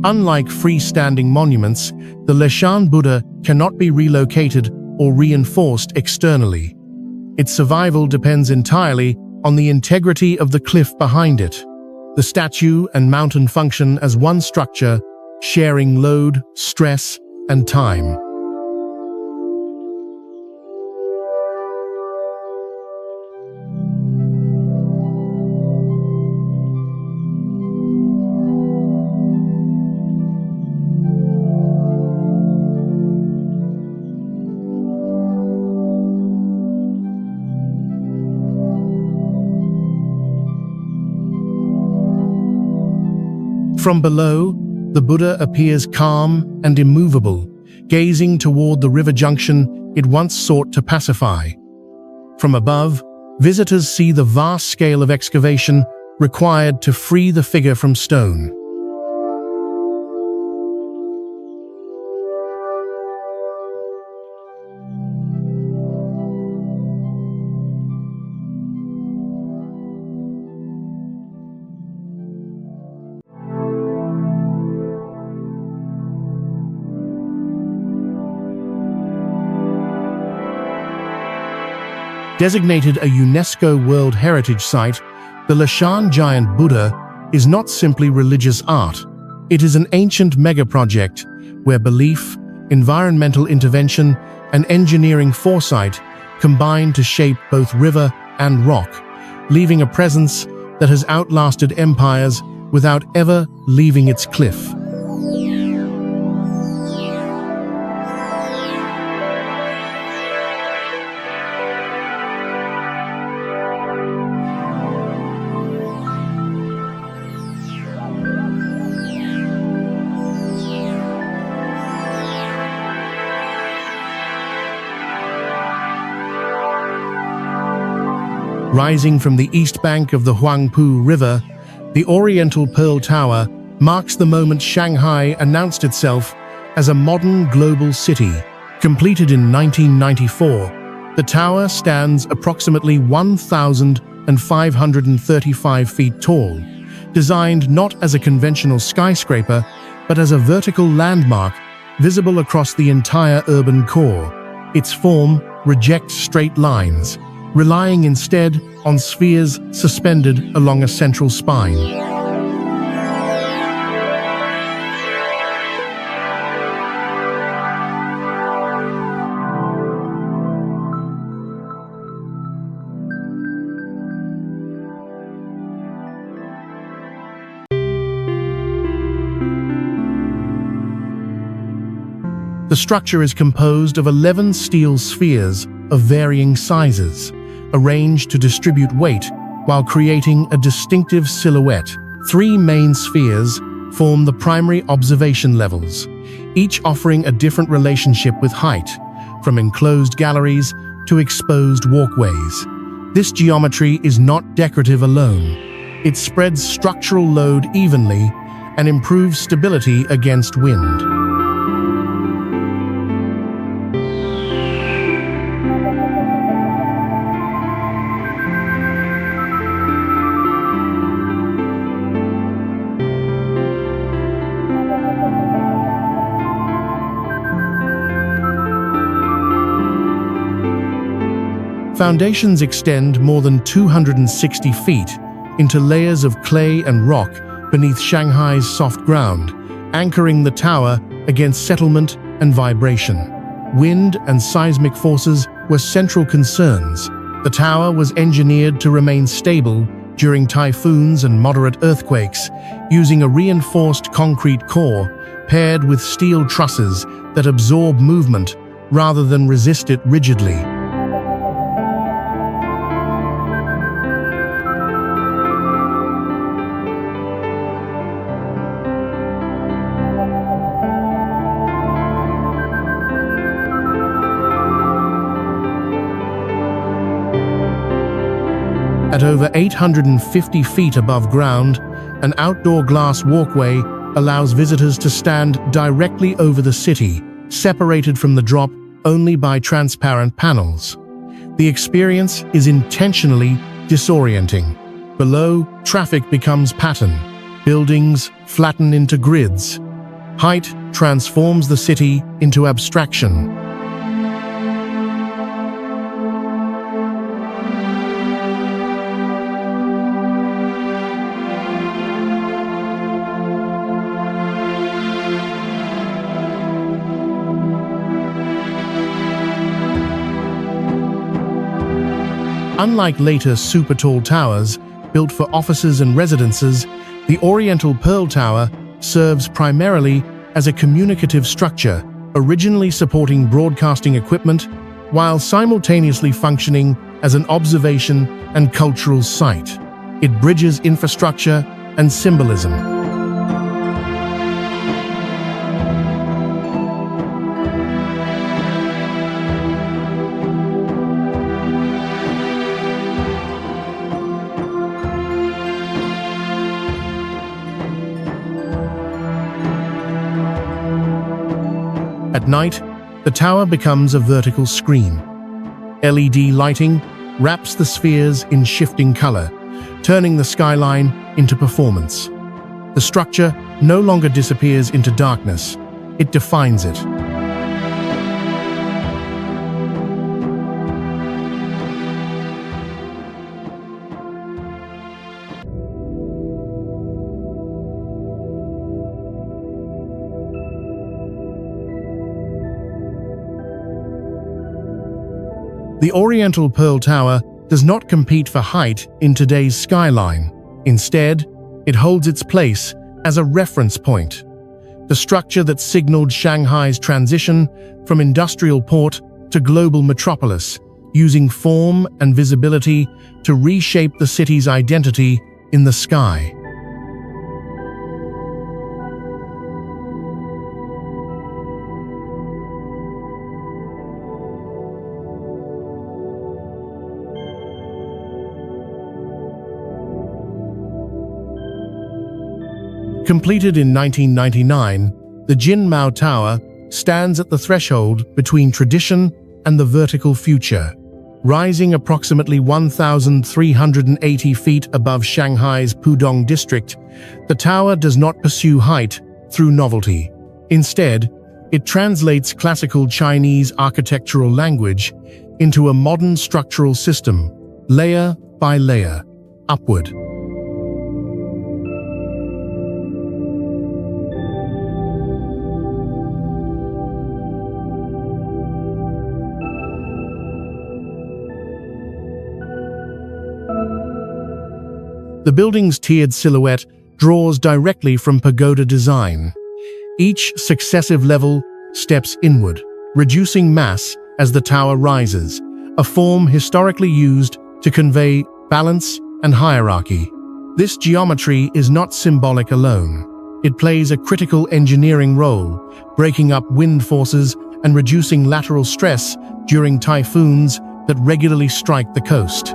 Unlike freestanding monuments, the Leshan Buddha cannot be relocated or reinforced externally. Its survival depends entirely on the integrity of the cliff behind it. The statue and mountain function as one structure, sharing load, stress, and time. From below, the Buddha appears calm and immovable, gazing toward the river junction it once sought to pacify. From above, visitors see the vast scale of excavation required to free the figure from stone. Designated a UNESCO World Heritage Site, the Lashan Giant Buddha is not simply religious art. It is an ancient megaproject where belief, environmental intervention, and engineering foresight combine to shape both river and rock, leaving a presence that has outlasted empires without ever leaving its cliff. Rising from the east bank of the Huangpu River, the Oriental Pearl Tower marks the moment Shanghai announced itself as a modern global city. Completed in 1994, the tower stands approximately 1,535 feet tall, designed not as a conventional skyscraper, but as a vertical landmark visible across the entire urban core. Its form rejects straight lines, relying instead on spheres suspended along a central spine. The structure is composed of 11 steel spheres of varying sizes, arranged to distribute weight while creating a distinctive silhouette. 3 main spheres form the primary observation levels, each offering a different relationship with height, from enclosed galleries to exposed walkways. This geometry is not decorative alone. It spreads structural load evenly and improves stability against wind. Foundations extend more than 260 feet into layers of clay and rock beneath Shanghai's soft ground, anchoring the tower against settlement and vibration. Wind and seismic forces were central concerns. The tower was engineered to remain stable during typhoons and moderate earthquakes, using a reinforced concrete core paired with steel trusses that absorb movement rather than resist it rigidly. At over 850 feet above ground, an outdoor glass walkway allows visitors to stand directly over the city, separated from the drop only by transparent panels. The experience is intentionally disorienting. Below, traffic becomes pattern. Buildings flatten into grids. Height transforms the city into abstraction. Unlike later super-tall towers built for offices and residences, the Oriental Pearl Tower serves primarily as a communicative structure, originally supporting broadcasting equipment while simultaneously functioning as an observation and cultural site. It bridges infrastructure and symbolism. At night, the tower becomes a vertical screen. LED lighting wraps the spheres in shifting color, turning the skyline into performance. The structure no longer disappears into darkness, it defines it. The Oriental Pearl Tower does not compete for height in today's skyline. Instead, it holds its place as a reference point. The structure that signaled Shanghai's transition from industrial port to global metropolis, using form and visibility to reshape the city's identity in the sky. Completed in 1999, the Jinmao Tower stands at the threshold between tradition and the vertical future. Rising approximately 1,380 feet above Shanghai's Pudong district, the tower does not pursue height through novelty. Instead, it translates classical Chinese architectural language into a modern structural system, layer by layer, upward. The building's tiered silhouette draws directly from pagoda design. Each successive level steps inward, reducing mass as the tower rises, a form historically used to convey balance and hierarchy. This geometry is not symbolic alone. It plays a critical engineering role, breaking up wind forces and reducing lateral stress during typhoons that regularly strike the coast.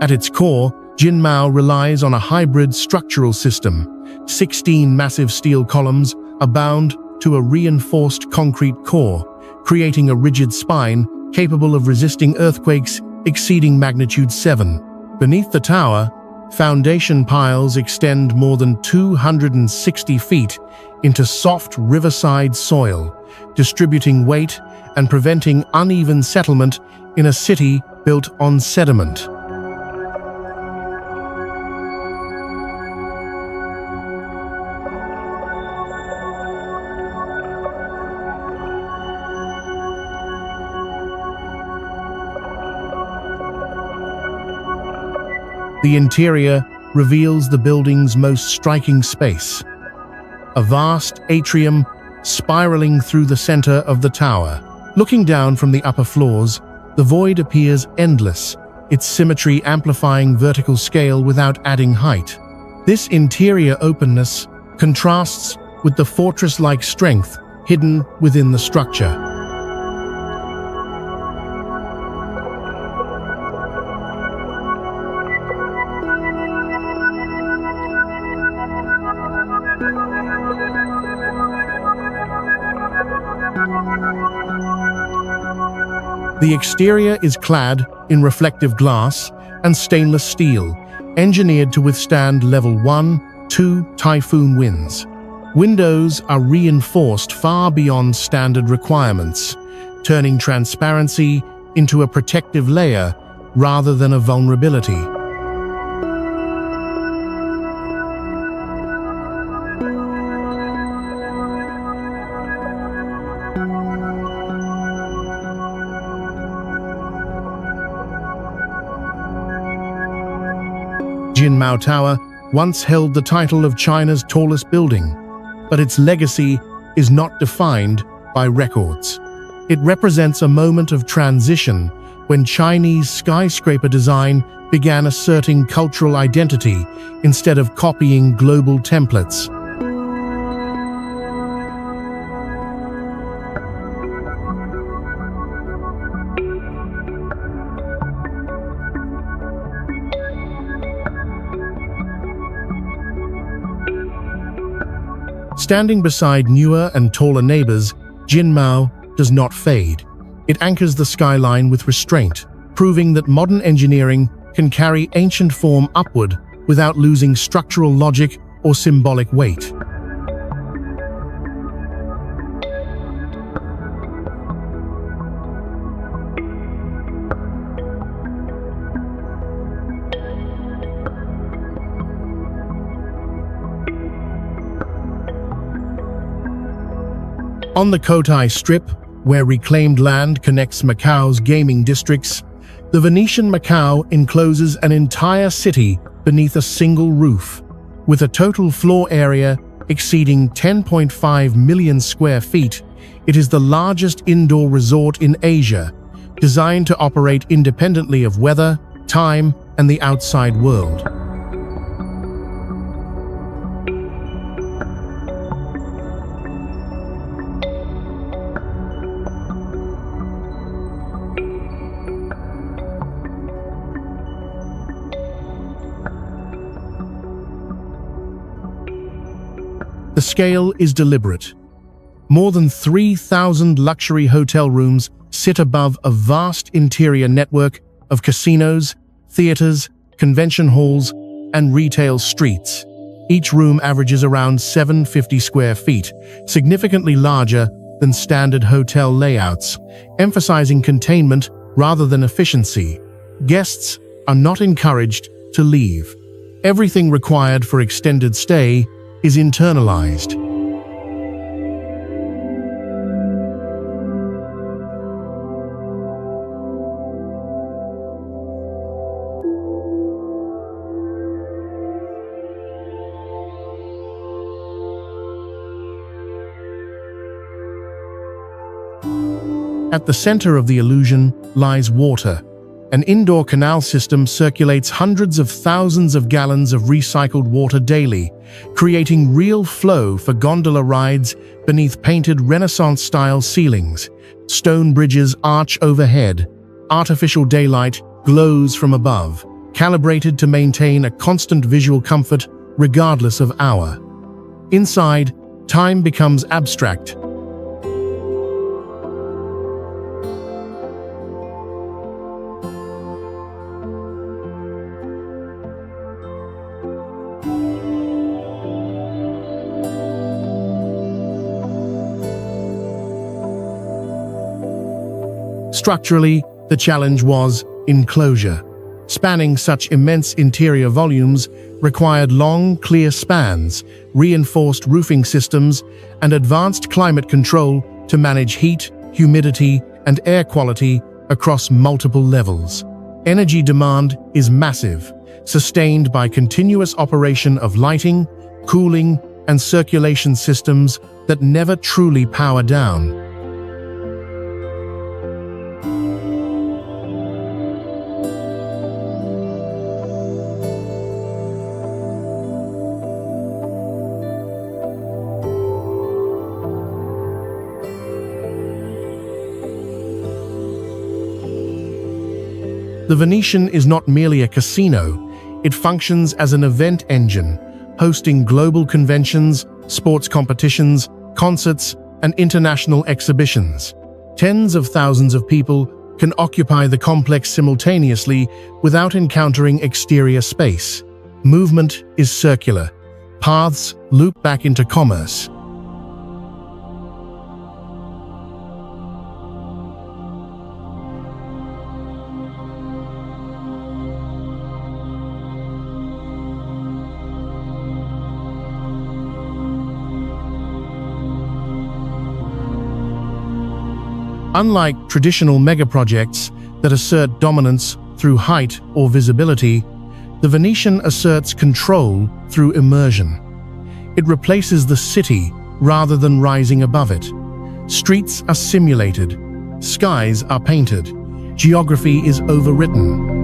At its core, Jinmao relies on a hybrid structural system. 16 massive steel columns are bound to a reinforced concrete core, creating a rigid spine capable of resisting earthquakes exceeding magnitude 7. Beneath the tower, foundation piles extend more than 260 feet into soft riverside soil, distributing weight and preventing uneven settlement in a city built on sediment. The interior reveals the building's most striking space. A vast atrium spiraling through the center of the tower. Looking down from the upper floors, the void appears endless, its symmetry amplifying vertical scale without adding height. This interior openness contrasts with the fortress-like strength hidden within the structure. The exterior is clad in reflective glass and stainless steel, engineered to withstand level 1, 2 typhoon winds. Windows are reinforced far beyond standard requirements, turning transparency into a protective layer rather than a vulnerability. Jinmao Tower once held the title of China's tallest building, but its legacy is not defined by records. It represents a moment of transition when Chinese skyscraper design began asserting cultural identity instead of copying global templates. Standing beside newer and taller neighbors, Jinmao does not fade. It anchors the skyline with restraint, proving that modern engineering can carry ancient form upward without losing structural logic or symbolic weight. On the Cotai Strip, where reclaimed land connects Macau's gaming districts, the Venetian Macau encloses an entire city beneath a single roof, with a total floor area exceeding 10.5 million square feet. It is the largest indoor resort in Asia, designed to operate independently of weather, time, and the outside world. The scale is deliberate. More than 3,000 luxury hotel rooms sit above a vast interior network of casinos, theaters, convention halls, and retail streets. Each room averages around 750 square feet, significantly larger than standard hotel layouts, emphasizing containment rather than efficiency. Guests are not encouraged to leave. Everything required for extended stay is internalized. At the center of the illusion lies water. An indoor canal system circulates hundreds of thousands of gallons of recycled water daily, creating real flow for gondola rides beneath painted Renaissance-style ceilings. Stone bridges arch overhead. Artificial daylight glows from above, calibrated to maintain a constant visual comfort regardless of hour. Inside, time becomes abstract. Structurally, the challenge was enclosure. Spanning such immense interior volumes required long, clear spans, reinforced roofing systems, and advanced climate control to manage heat, humidity, and air quality across multiple levels. Energy demand is massive, sustained by continuous operation of lighting, cooling, and circulation systems that never truly power down. The Venetian is not merely a casino, it functions as an event engine, hosting global conventions, sports competitions, concerts, and international exhibitions. Tens of thousands of people can occupy the complex simultaneously without encountering exterior space. Movement is circular. Paths loop back into commerce. Unlike traditional megaprojects that assert dominance through height or visibility, the Venetian asserts control through immersion. It replaces the city rather than rising above it. Streets are simulated, skies are painted, geography is overwritten.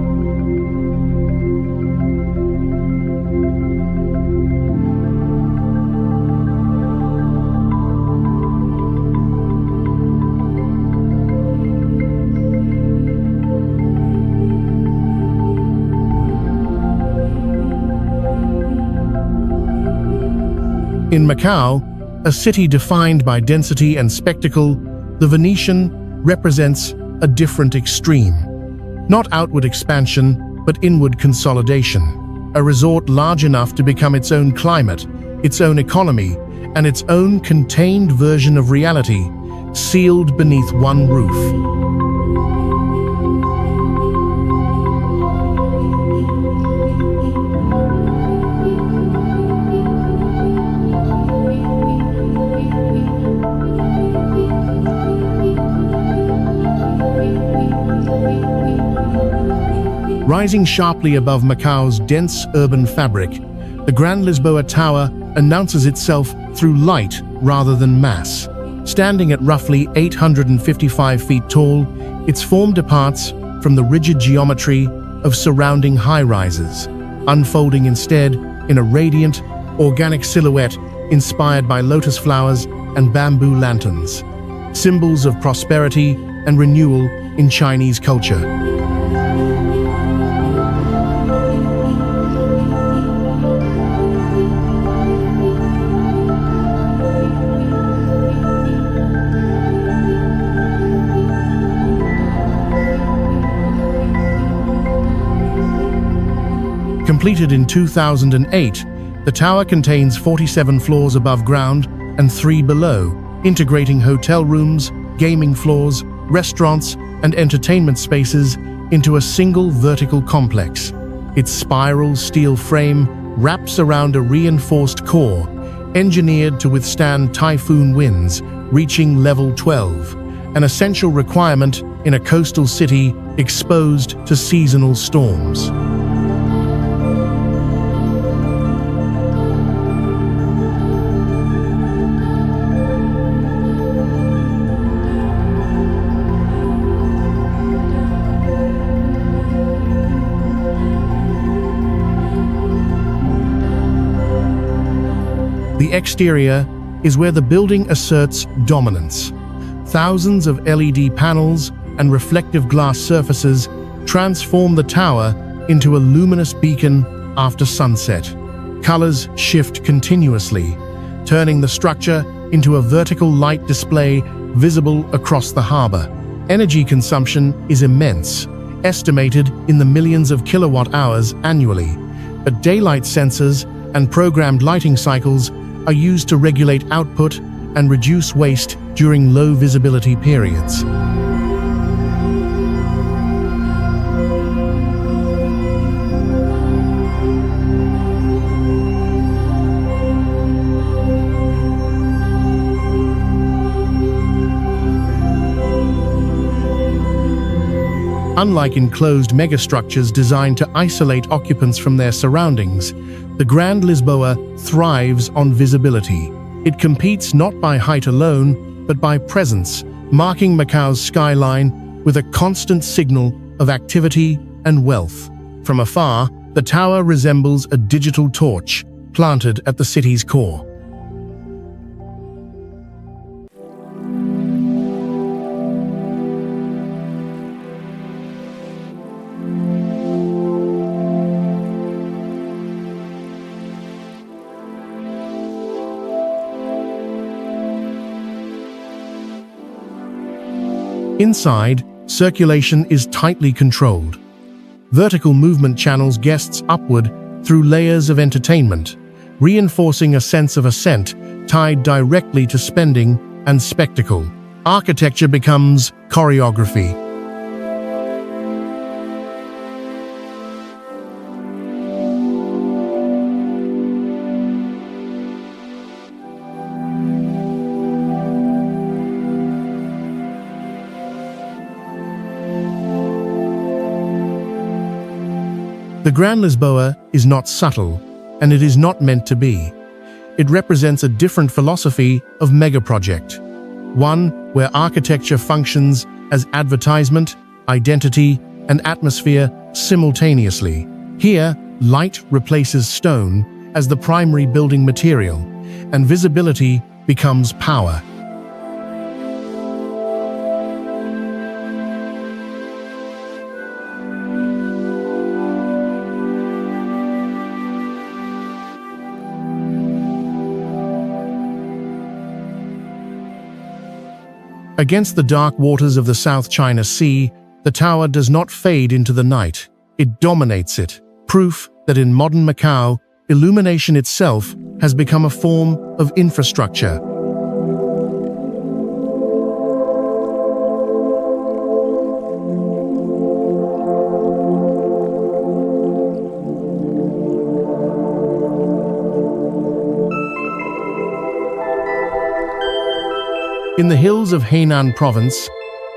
In Macau, A city defined by density and spectacle, the Venetian represents a different extreme. Not outward expansion, but inward consolidation. A resort large enough to become its own climate, its own economy, and its own contained version of reality, sealed beneath one roof. Rising sharply above Macau's dense urban fabric, the Grand Lisboa Tower announces itself through light rather than mass. Standing at roughly 855 feet tall, its form departs from the rigid geometry of surrounding high-rises, unfolding instead in a radiant, organic silhouette inspired by lotus flowers and bamboo lanterns, symbols of prosperity and renewal in Chinese culture. Completed in 2008, the tower contains 47 floors above ground and 3 below, integrating hotel rooms, gaming floors, restaurants, and entertainment spaces into a single vertical complex. Its spiral steel frame wraps around a reinforced core, engineered to withstand typhoon winds, reaching level 12, an essential requirement in a coastal city exposed to seasonal storms. The exterior is where the building asserts dominance. Thousands of LED panels and reflective glass surfaces transform the tower into a luminous beacon after sunset. Colors shift continuously, turning the structure into a vertical light display visible across the harbor. Energy consumption is immense, estimated in the millions of kilowatt hours annually, but daylight sensors and programmed lighting cycles are used to regulate output and reduce waste during low visibility periods. Unlike enclosed megastructures designed to isolate occupants from their surroundings, the Grand Lisboa thrives on visibility. It competes not by height alone, but by presence, marking Macau's skyline with a constant signal of activity and wealth. From afar, the tower resembles a digital torch planted at the city's core. Inside, circulation is tightly controlled. Vertical movement channels guests upward through layers of entertainment, reinforcing a sense of ascent tied directly to spending and spectacle. Architecture becomes choreography. The Grand Lisboa is not subtle, and it is not meant to be. It represents a different philosophy of megaproject, one where architecture functions as advertisement, identity, and atmosphere simultaneously. Here, light replaces stone as the primary building material, and visibility becomes power. Against the dark waters of the South China Sea, the tower does not fade into the night. It dominates it, proof that in modern Macau, illumination itself has become a form of infrastructure. In the hills of Hainan Province,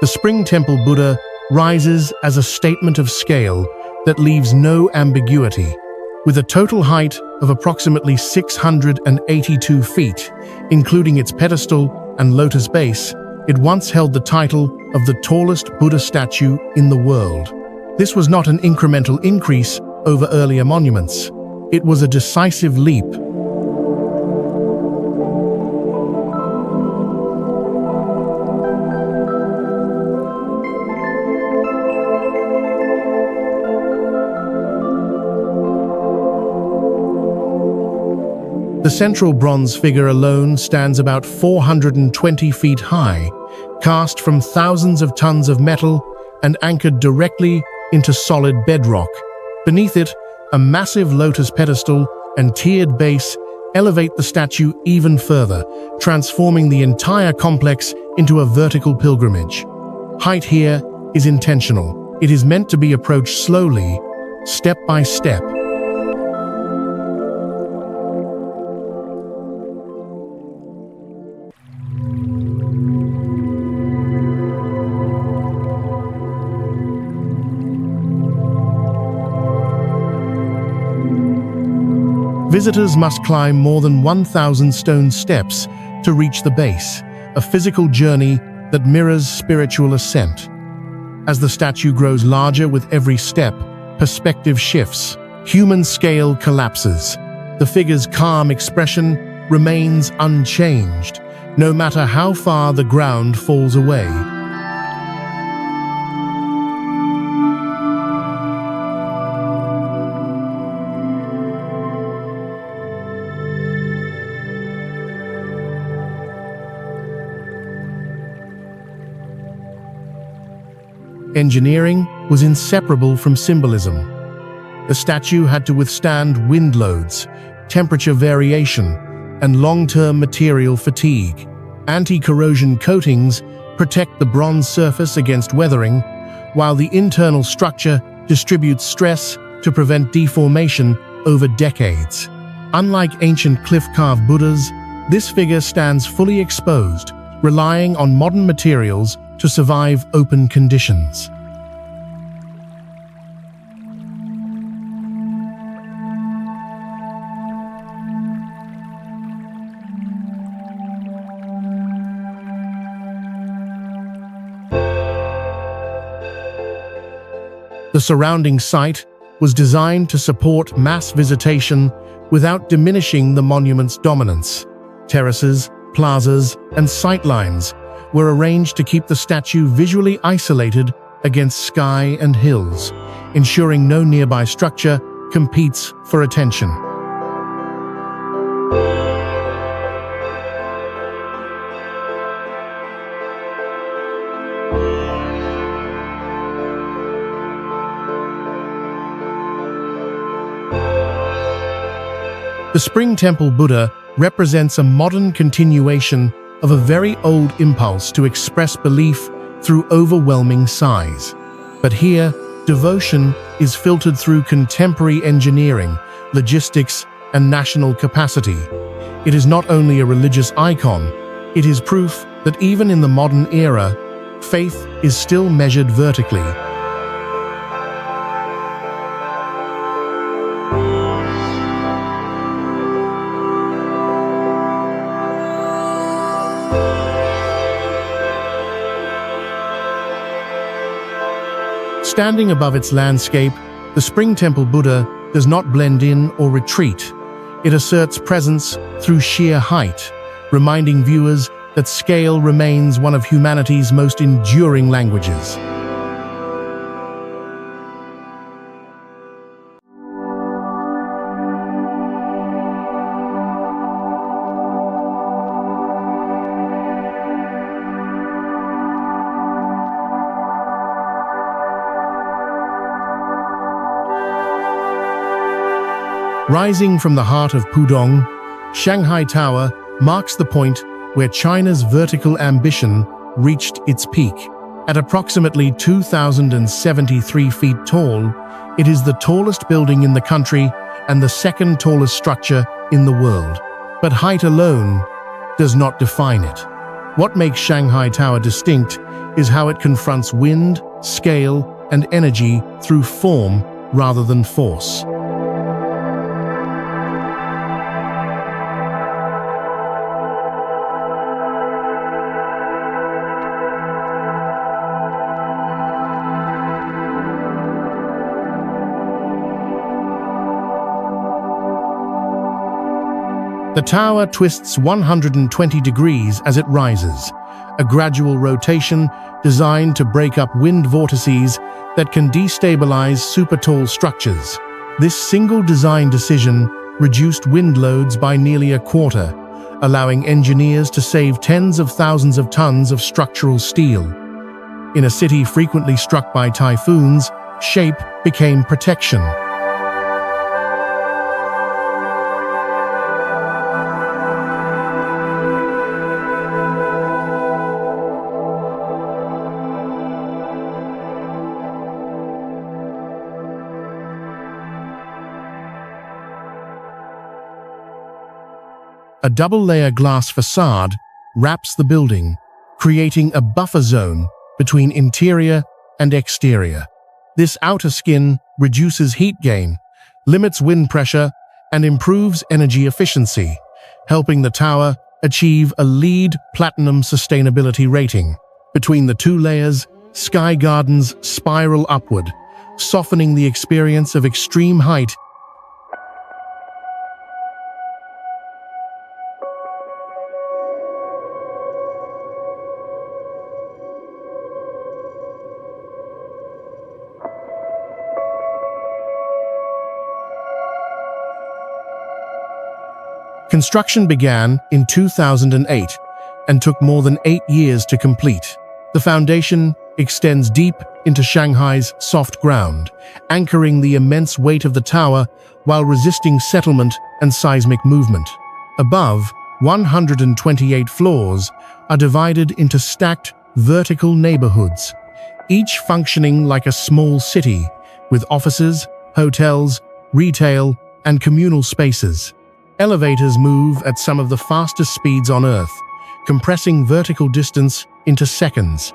the Spring Temple Buddha rises as a statement of scale that leaves no ambiguity. With a total height of approximately 682 feet, including its pedestal and lotus base, it once held the title of the tallest Buddha statue in the world. This was not an incremental increase over earlier monuments. It was a decisive leap. The central bronze figure alone stands about 420 feet high, cast from thousands of tons of metal and anchored directly into solid bedrock. Beneath it, a massive lotus pedestal and tiered base elevate the statue even further, transforming the entire complex into a vertical pilgrimage. Height here is intentional. It is meant to be approached slowly, step by step. Visitors must climb more than 1,000 stone steps to reach the base, a physical journey that mirrors spiritual ascent. As the statue grows larger with every step, perspective shifts, human scale collapses. The figure's calm expression remains unchanged, no matter how far the ground falls away. Engineering was inseparable from symbolism. The statue had to withstand wind loads, temperature variation, and long-term material fatigue. Anti-corrosion coatings protect the bronze surface against weathering, while the internal structure distributes stress to prevent deformation over decades. Unlike ancient cliff-carved Buddhas, this figure stands fully exposed, relying on modern materials to survive open conditions. The surrounding site was designed to support mass visitation without diminishing the monument's dominance. Terraces, plazas, and sightlines were arranged to keep the statue visually isolated against sky and hills, ensuring no nearby structure competes for attention. The Spring Temple Buddha represents a modern continuation of a very old impulse to express belief through overwhelming size. But here, devotion is filtered through contemporary engineering, logistics, and national capacity. It is not only a religious icon, it is proof that even in the modern era, faith is still measured vertically. Standing above its landscape, the Spring Temple Buddha does not blend in or retreat. It asserts presence through sheer height, reminding viewers that scale remains one of humanity's most enduring languages. Rising from the heart of Pudong, Shanghai Tower marks the point where China's vertical ambition reached its peak. At approximately 2,073 feet tall, it is the tallest building in the country and the second tallest structure in the world. But height alone does not define it. What makes Shanghai Tower distinct is how it confronts wind, scale, and energy through form rather than force. The tower twists 120 degrees as it rises, a gradual rotation designed to break up wind vortices that can destabilize super-tall structures. This single design decision reduced wind loads by nearly a quarter, allowing engineers to save tens of thousands of tons of structural steel. In a city frequently struck by typhoons, shape became protection. A double-layer glass facade wraps the building, creating a buffer zone between interior and exterior. This outer skin reduces heat gain, limits wind pressure, and improves energy efficiency, helping the tower achieve a LEED Platinum sustainability rating. Between the two layers, sky gardens spiral upward, softening the experience of extreme height. Construction began in 2008 and took more than 8 years to complete. The foundation extends deep into Shanghai's soft ground, anchoring the immense weight of the tower while resisting settlement and seismic movement. Above, 128 floors are divided into stacked vertical neighborhoods, each functioning like a small city, with offices, hotels, retail, and communal spaces. Elevators move at some of the fastest speeds on Earth, compressing vertical distance into seconds.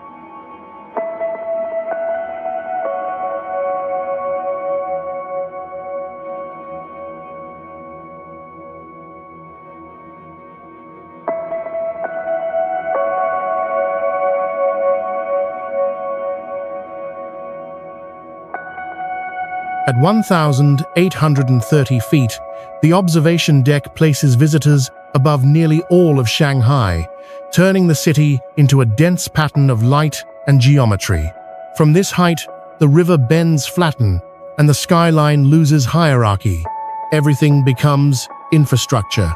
At 1,830 feet, the observation deck places visitors above nearly all of Shanghai, turning the city into a dense pattern of light and geometry. From this height, the river bends flatten, and the skyline loses hierarchy. Everything becomes infrastructure.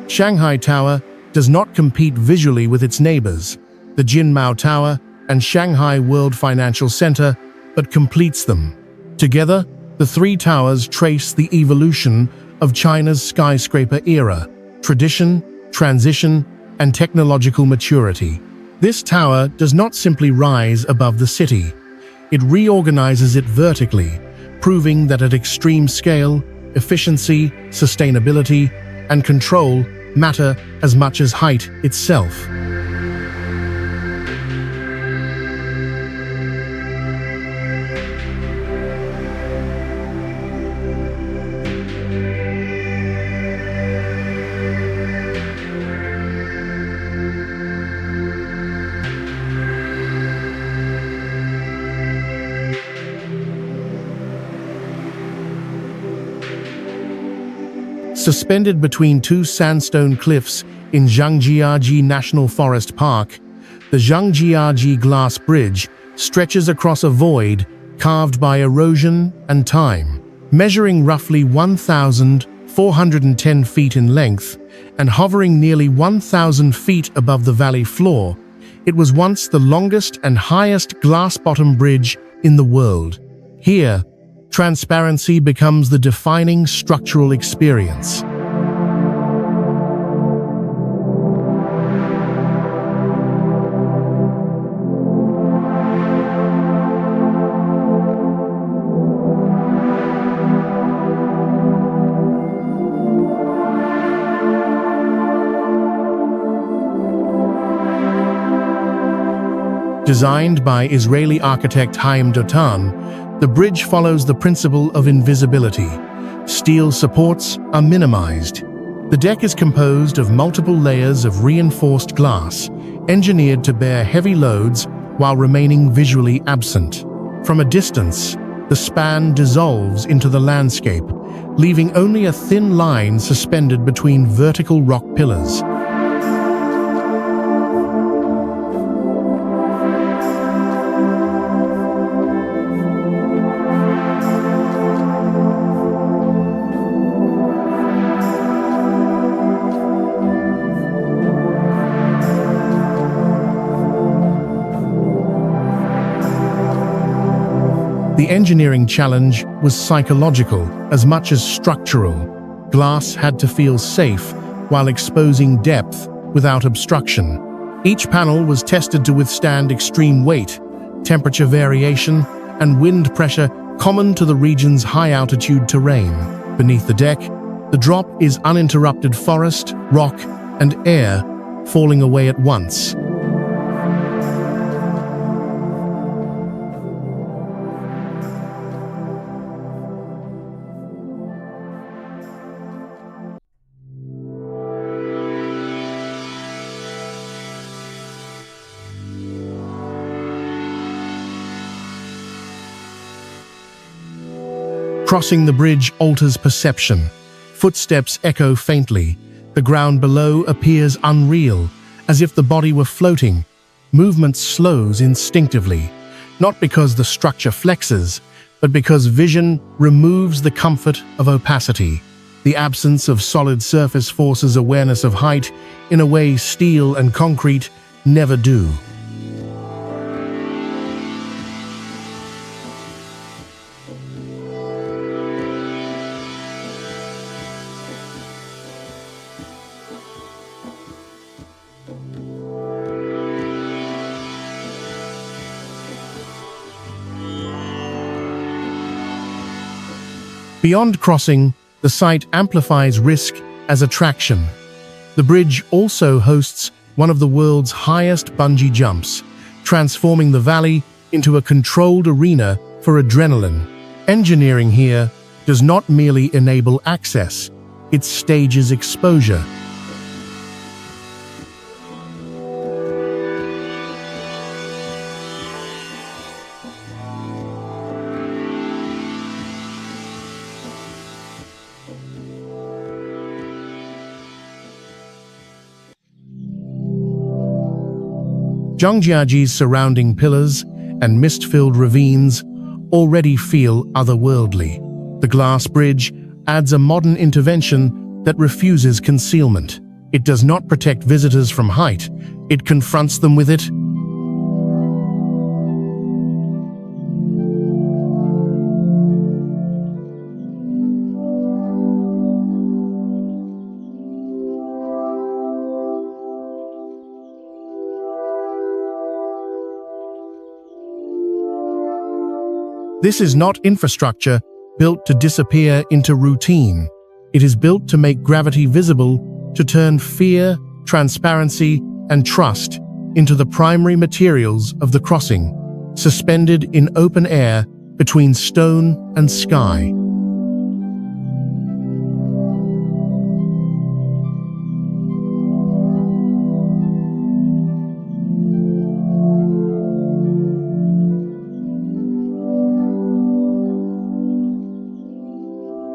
Shanghai Tower does not compete visually with its neighbors, the Jinmao Tower and Shanghai World Financial Center, but completes them. Together, the three towers trace the evolution of China's skyscraper era: tradition, transition, and technological maturity. This tower does not simply rise above the city. It reorganizes it vertically, proving that at extreme scale, efficiency, sustainability, and control matter as much as height itself. Suspended between two sandstone cliffs in Zhangjiajie National Forest Park, the Zhangjiajie Glass Bridge stretches across a void carved by erosion and time. Measuring roughly 1,410 feet in length and hovering nearly 1,000 feet above the valley floor, it was once the longest and highest glass-bottom bridge in the world. Here, transparency becomes the defining structural experience. Designed by Israeli architect Chaim Dotan, the bridge follows the principle of invisibility. Steel supports are minimized. The deck is composed of multiple layers of reinforced glass, engineered to bear heavy loads while remaining visually absent. From a distance, the span dissolves into the landscape, leaving only a thin line suspended between vertical rock pillars. The engineering challenge was psychological as much as structural. Glass had to feel safe while exposing depth without obstruction. Each panel was tested to withstand extreme weight, temperature variation, and wind pressure common to the region's high-altitude terrain. Beneath the deck, the drop is uninterrupted forest, rock, and air falling away at once. Crossing the bridge alters perception. Footsteps echo faintly. The ground below appears unreal, as if the body were floating. Movement slows instinctively, not because the structure flexes, but because vision removes the comfort of opacity. The absence of solid surface forces awareness of height in a way steel and concrete never do. Beyond crossing, the site amplifies risk as attraction. The bridge also hosts one of the world's highest bungee jumps, transforming the valley into a controlled arena for adrenaline. Engineering here does not merely enable access, it stages exposure. Zhangjiaji's surrounding pillars and mist-filled ravines already feel otherworldly. The glass bridge adds a modern intervention that refuses concealment. It does not protect visitors from height, it confronts them with it. This is not infrastructure built to disappear into routine. It is built to make gravity visible, to turn fear, transparency, and trust into the primary materials of the crossing, suspended in open air between stone and sky.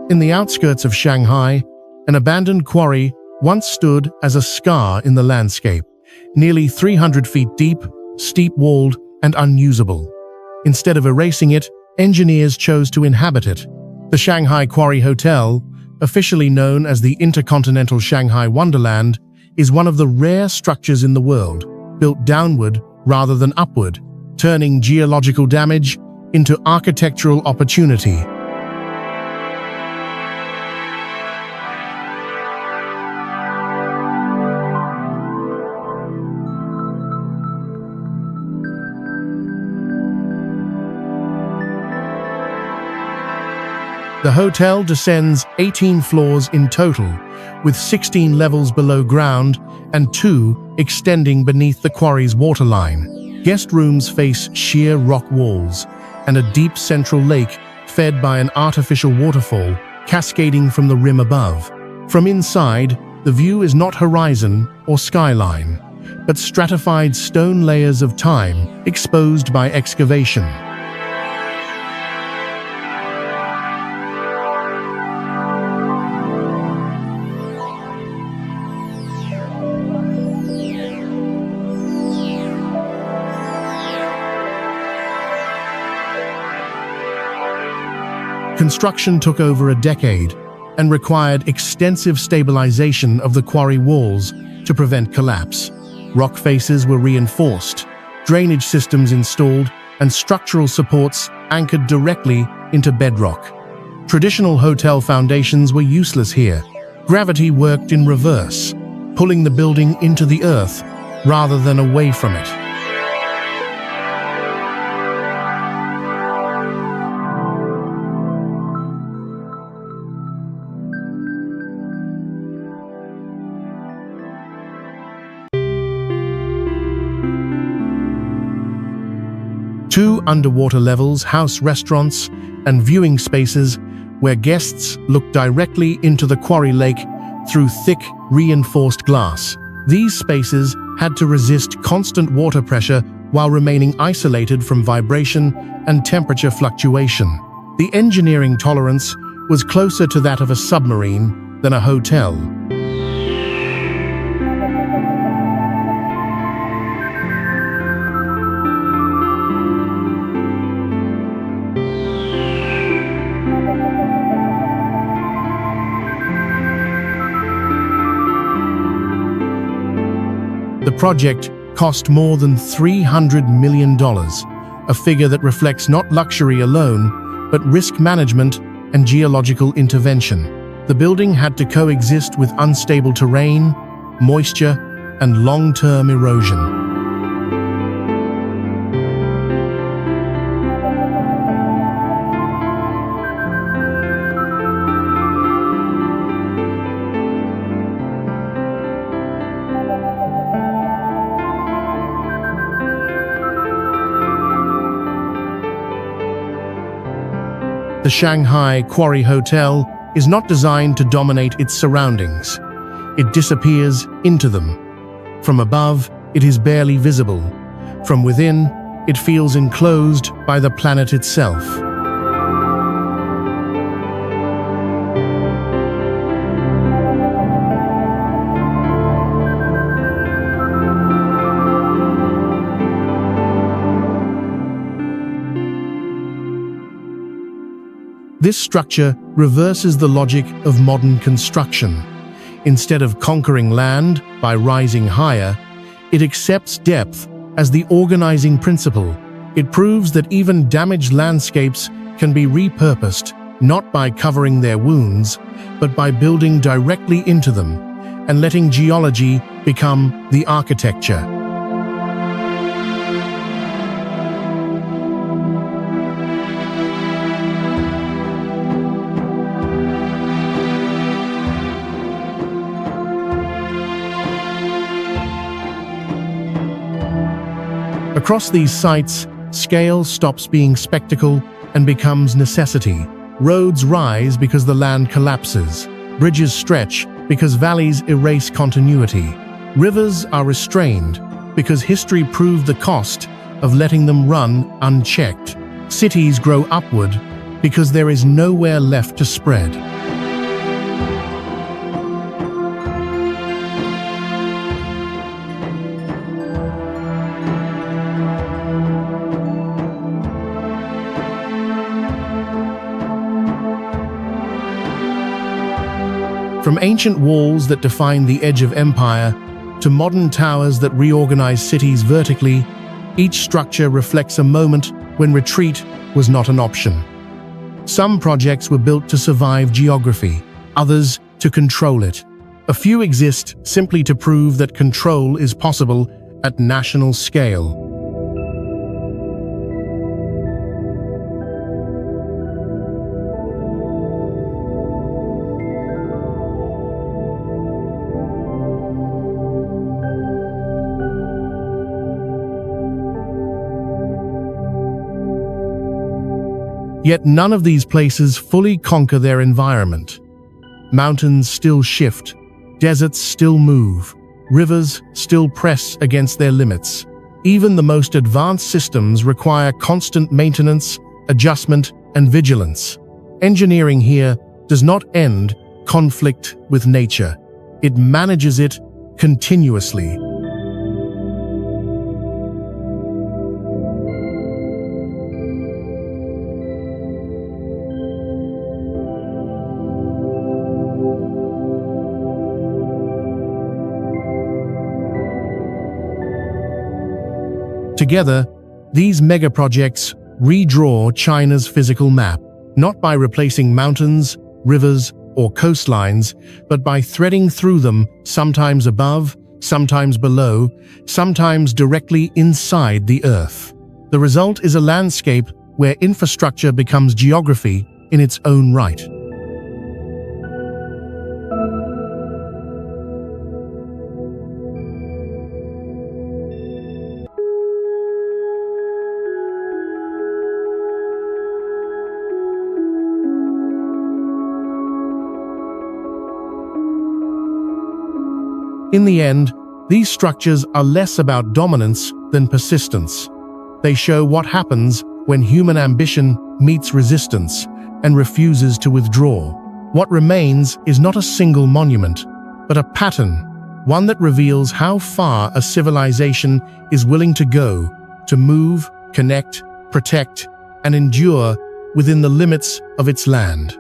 In the outskirts of Shanghai, an abandoned quarry once stood as a scar in the landscape, nearly 300 feet deep, steep-walled, and unusable. Instead of erasing it, engineers chose to inhabit it. The Shanghai Quarry Hotel, officially known as the Intercontinental Shanghai Wonderland, is one of the rare structures in the world, built downward rather than upward, turning geological damage into architectural opportunity. The hotel descends 18 floors in total, with 16 levels below ground and 2 extending beneath the quarry's waterline. Guest rooms face sheer rock walls and a deep central lake fed by an artificial waterfall cascading from the rim above. From inside, the view is not horizon or skyline, but stratified stone layers of time exposed by excavation. Construction took over a decade and required extensive stabilization of the quarry walls to prevent collapse. Rock faces were reinforced, drainage systems installed, and structural supports anchored directly into bedrock. Traditional hotel foundations were useless here. Gravity worked in reverse, pulling the building into the earth rather than away from it. Two underwater levels house restaurants and viewing spaces where guests look directly into the quarry lake through thick, reinforced glass. These spaces had to resist constant water pressure while remaining isolated from vibration and temperature fluctuation. The engineering tolerance was closer to that of a submarine than a hotel. The project cost more than $300 million, a figure that reflects not luxury alone, but risk management and geological intervention. The building had to coexist with unstable terrain, moisture, and long-term erosion. The Shanghai Quarry Hotel is not designed to dominate its surroundings. It disappears into them. From above, it is barely visible. From within, it feels enclosed by the planet itself. This structure reverses the logic of modern construction. Instead of conquering land by rising higher, it accepts depth as the organizing principle. It proves that even damaged landscapes can be repurposed, not by covering their wounds, but by building directly into them and letting geology become the architecture. Across these sites, scale stops being spectacle and becomes necessity. Roads rise because the land collapses. Bridges stretch because valleys erase continuity. Rivers are restrained because history proved the cost of letting them run unchecked. Cities grow upward because there is nowhere left to spread. From ancient walls that define the edge of empire to modern towers that reorganize cities vertically, each structure reflects a moment when retreat was not an option. Some projects were built to survive geography, others to control it. A few exist simply to prove that control is possible at national scale. Yet none of these places fully conquer their environment. Mountains still shift, deserts still move, rivers still press against their limits. Even the most advanced systems require constant maintenance, adjustment, and vigilance. Engineering here does not end conflict with nature. It manages it continuously. Together, these megaprojects redraw China's physical map, not by replacing mountains, rivers, or coastlines, but by threading through them, sometimes above, sometimes below, sometimes directly inside the Earth. The result is a landscape where infrastructure becomes geography in its own right. In the end, these structures are less about dominance than persistence. They show what happens when human ambition meets resistance and refuses to withdraw. What remains is not a single monument, but a pattern, one that reveals how far a civilization is willing to go to move, connect, protect, and endure within the limits of its land.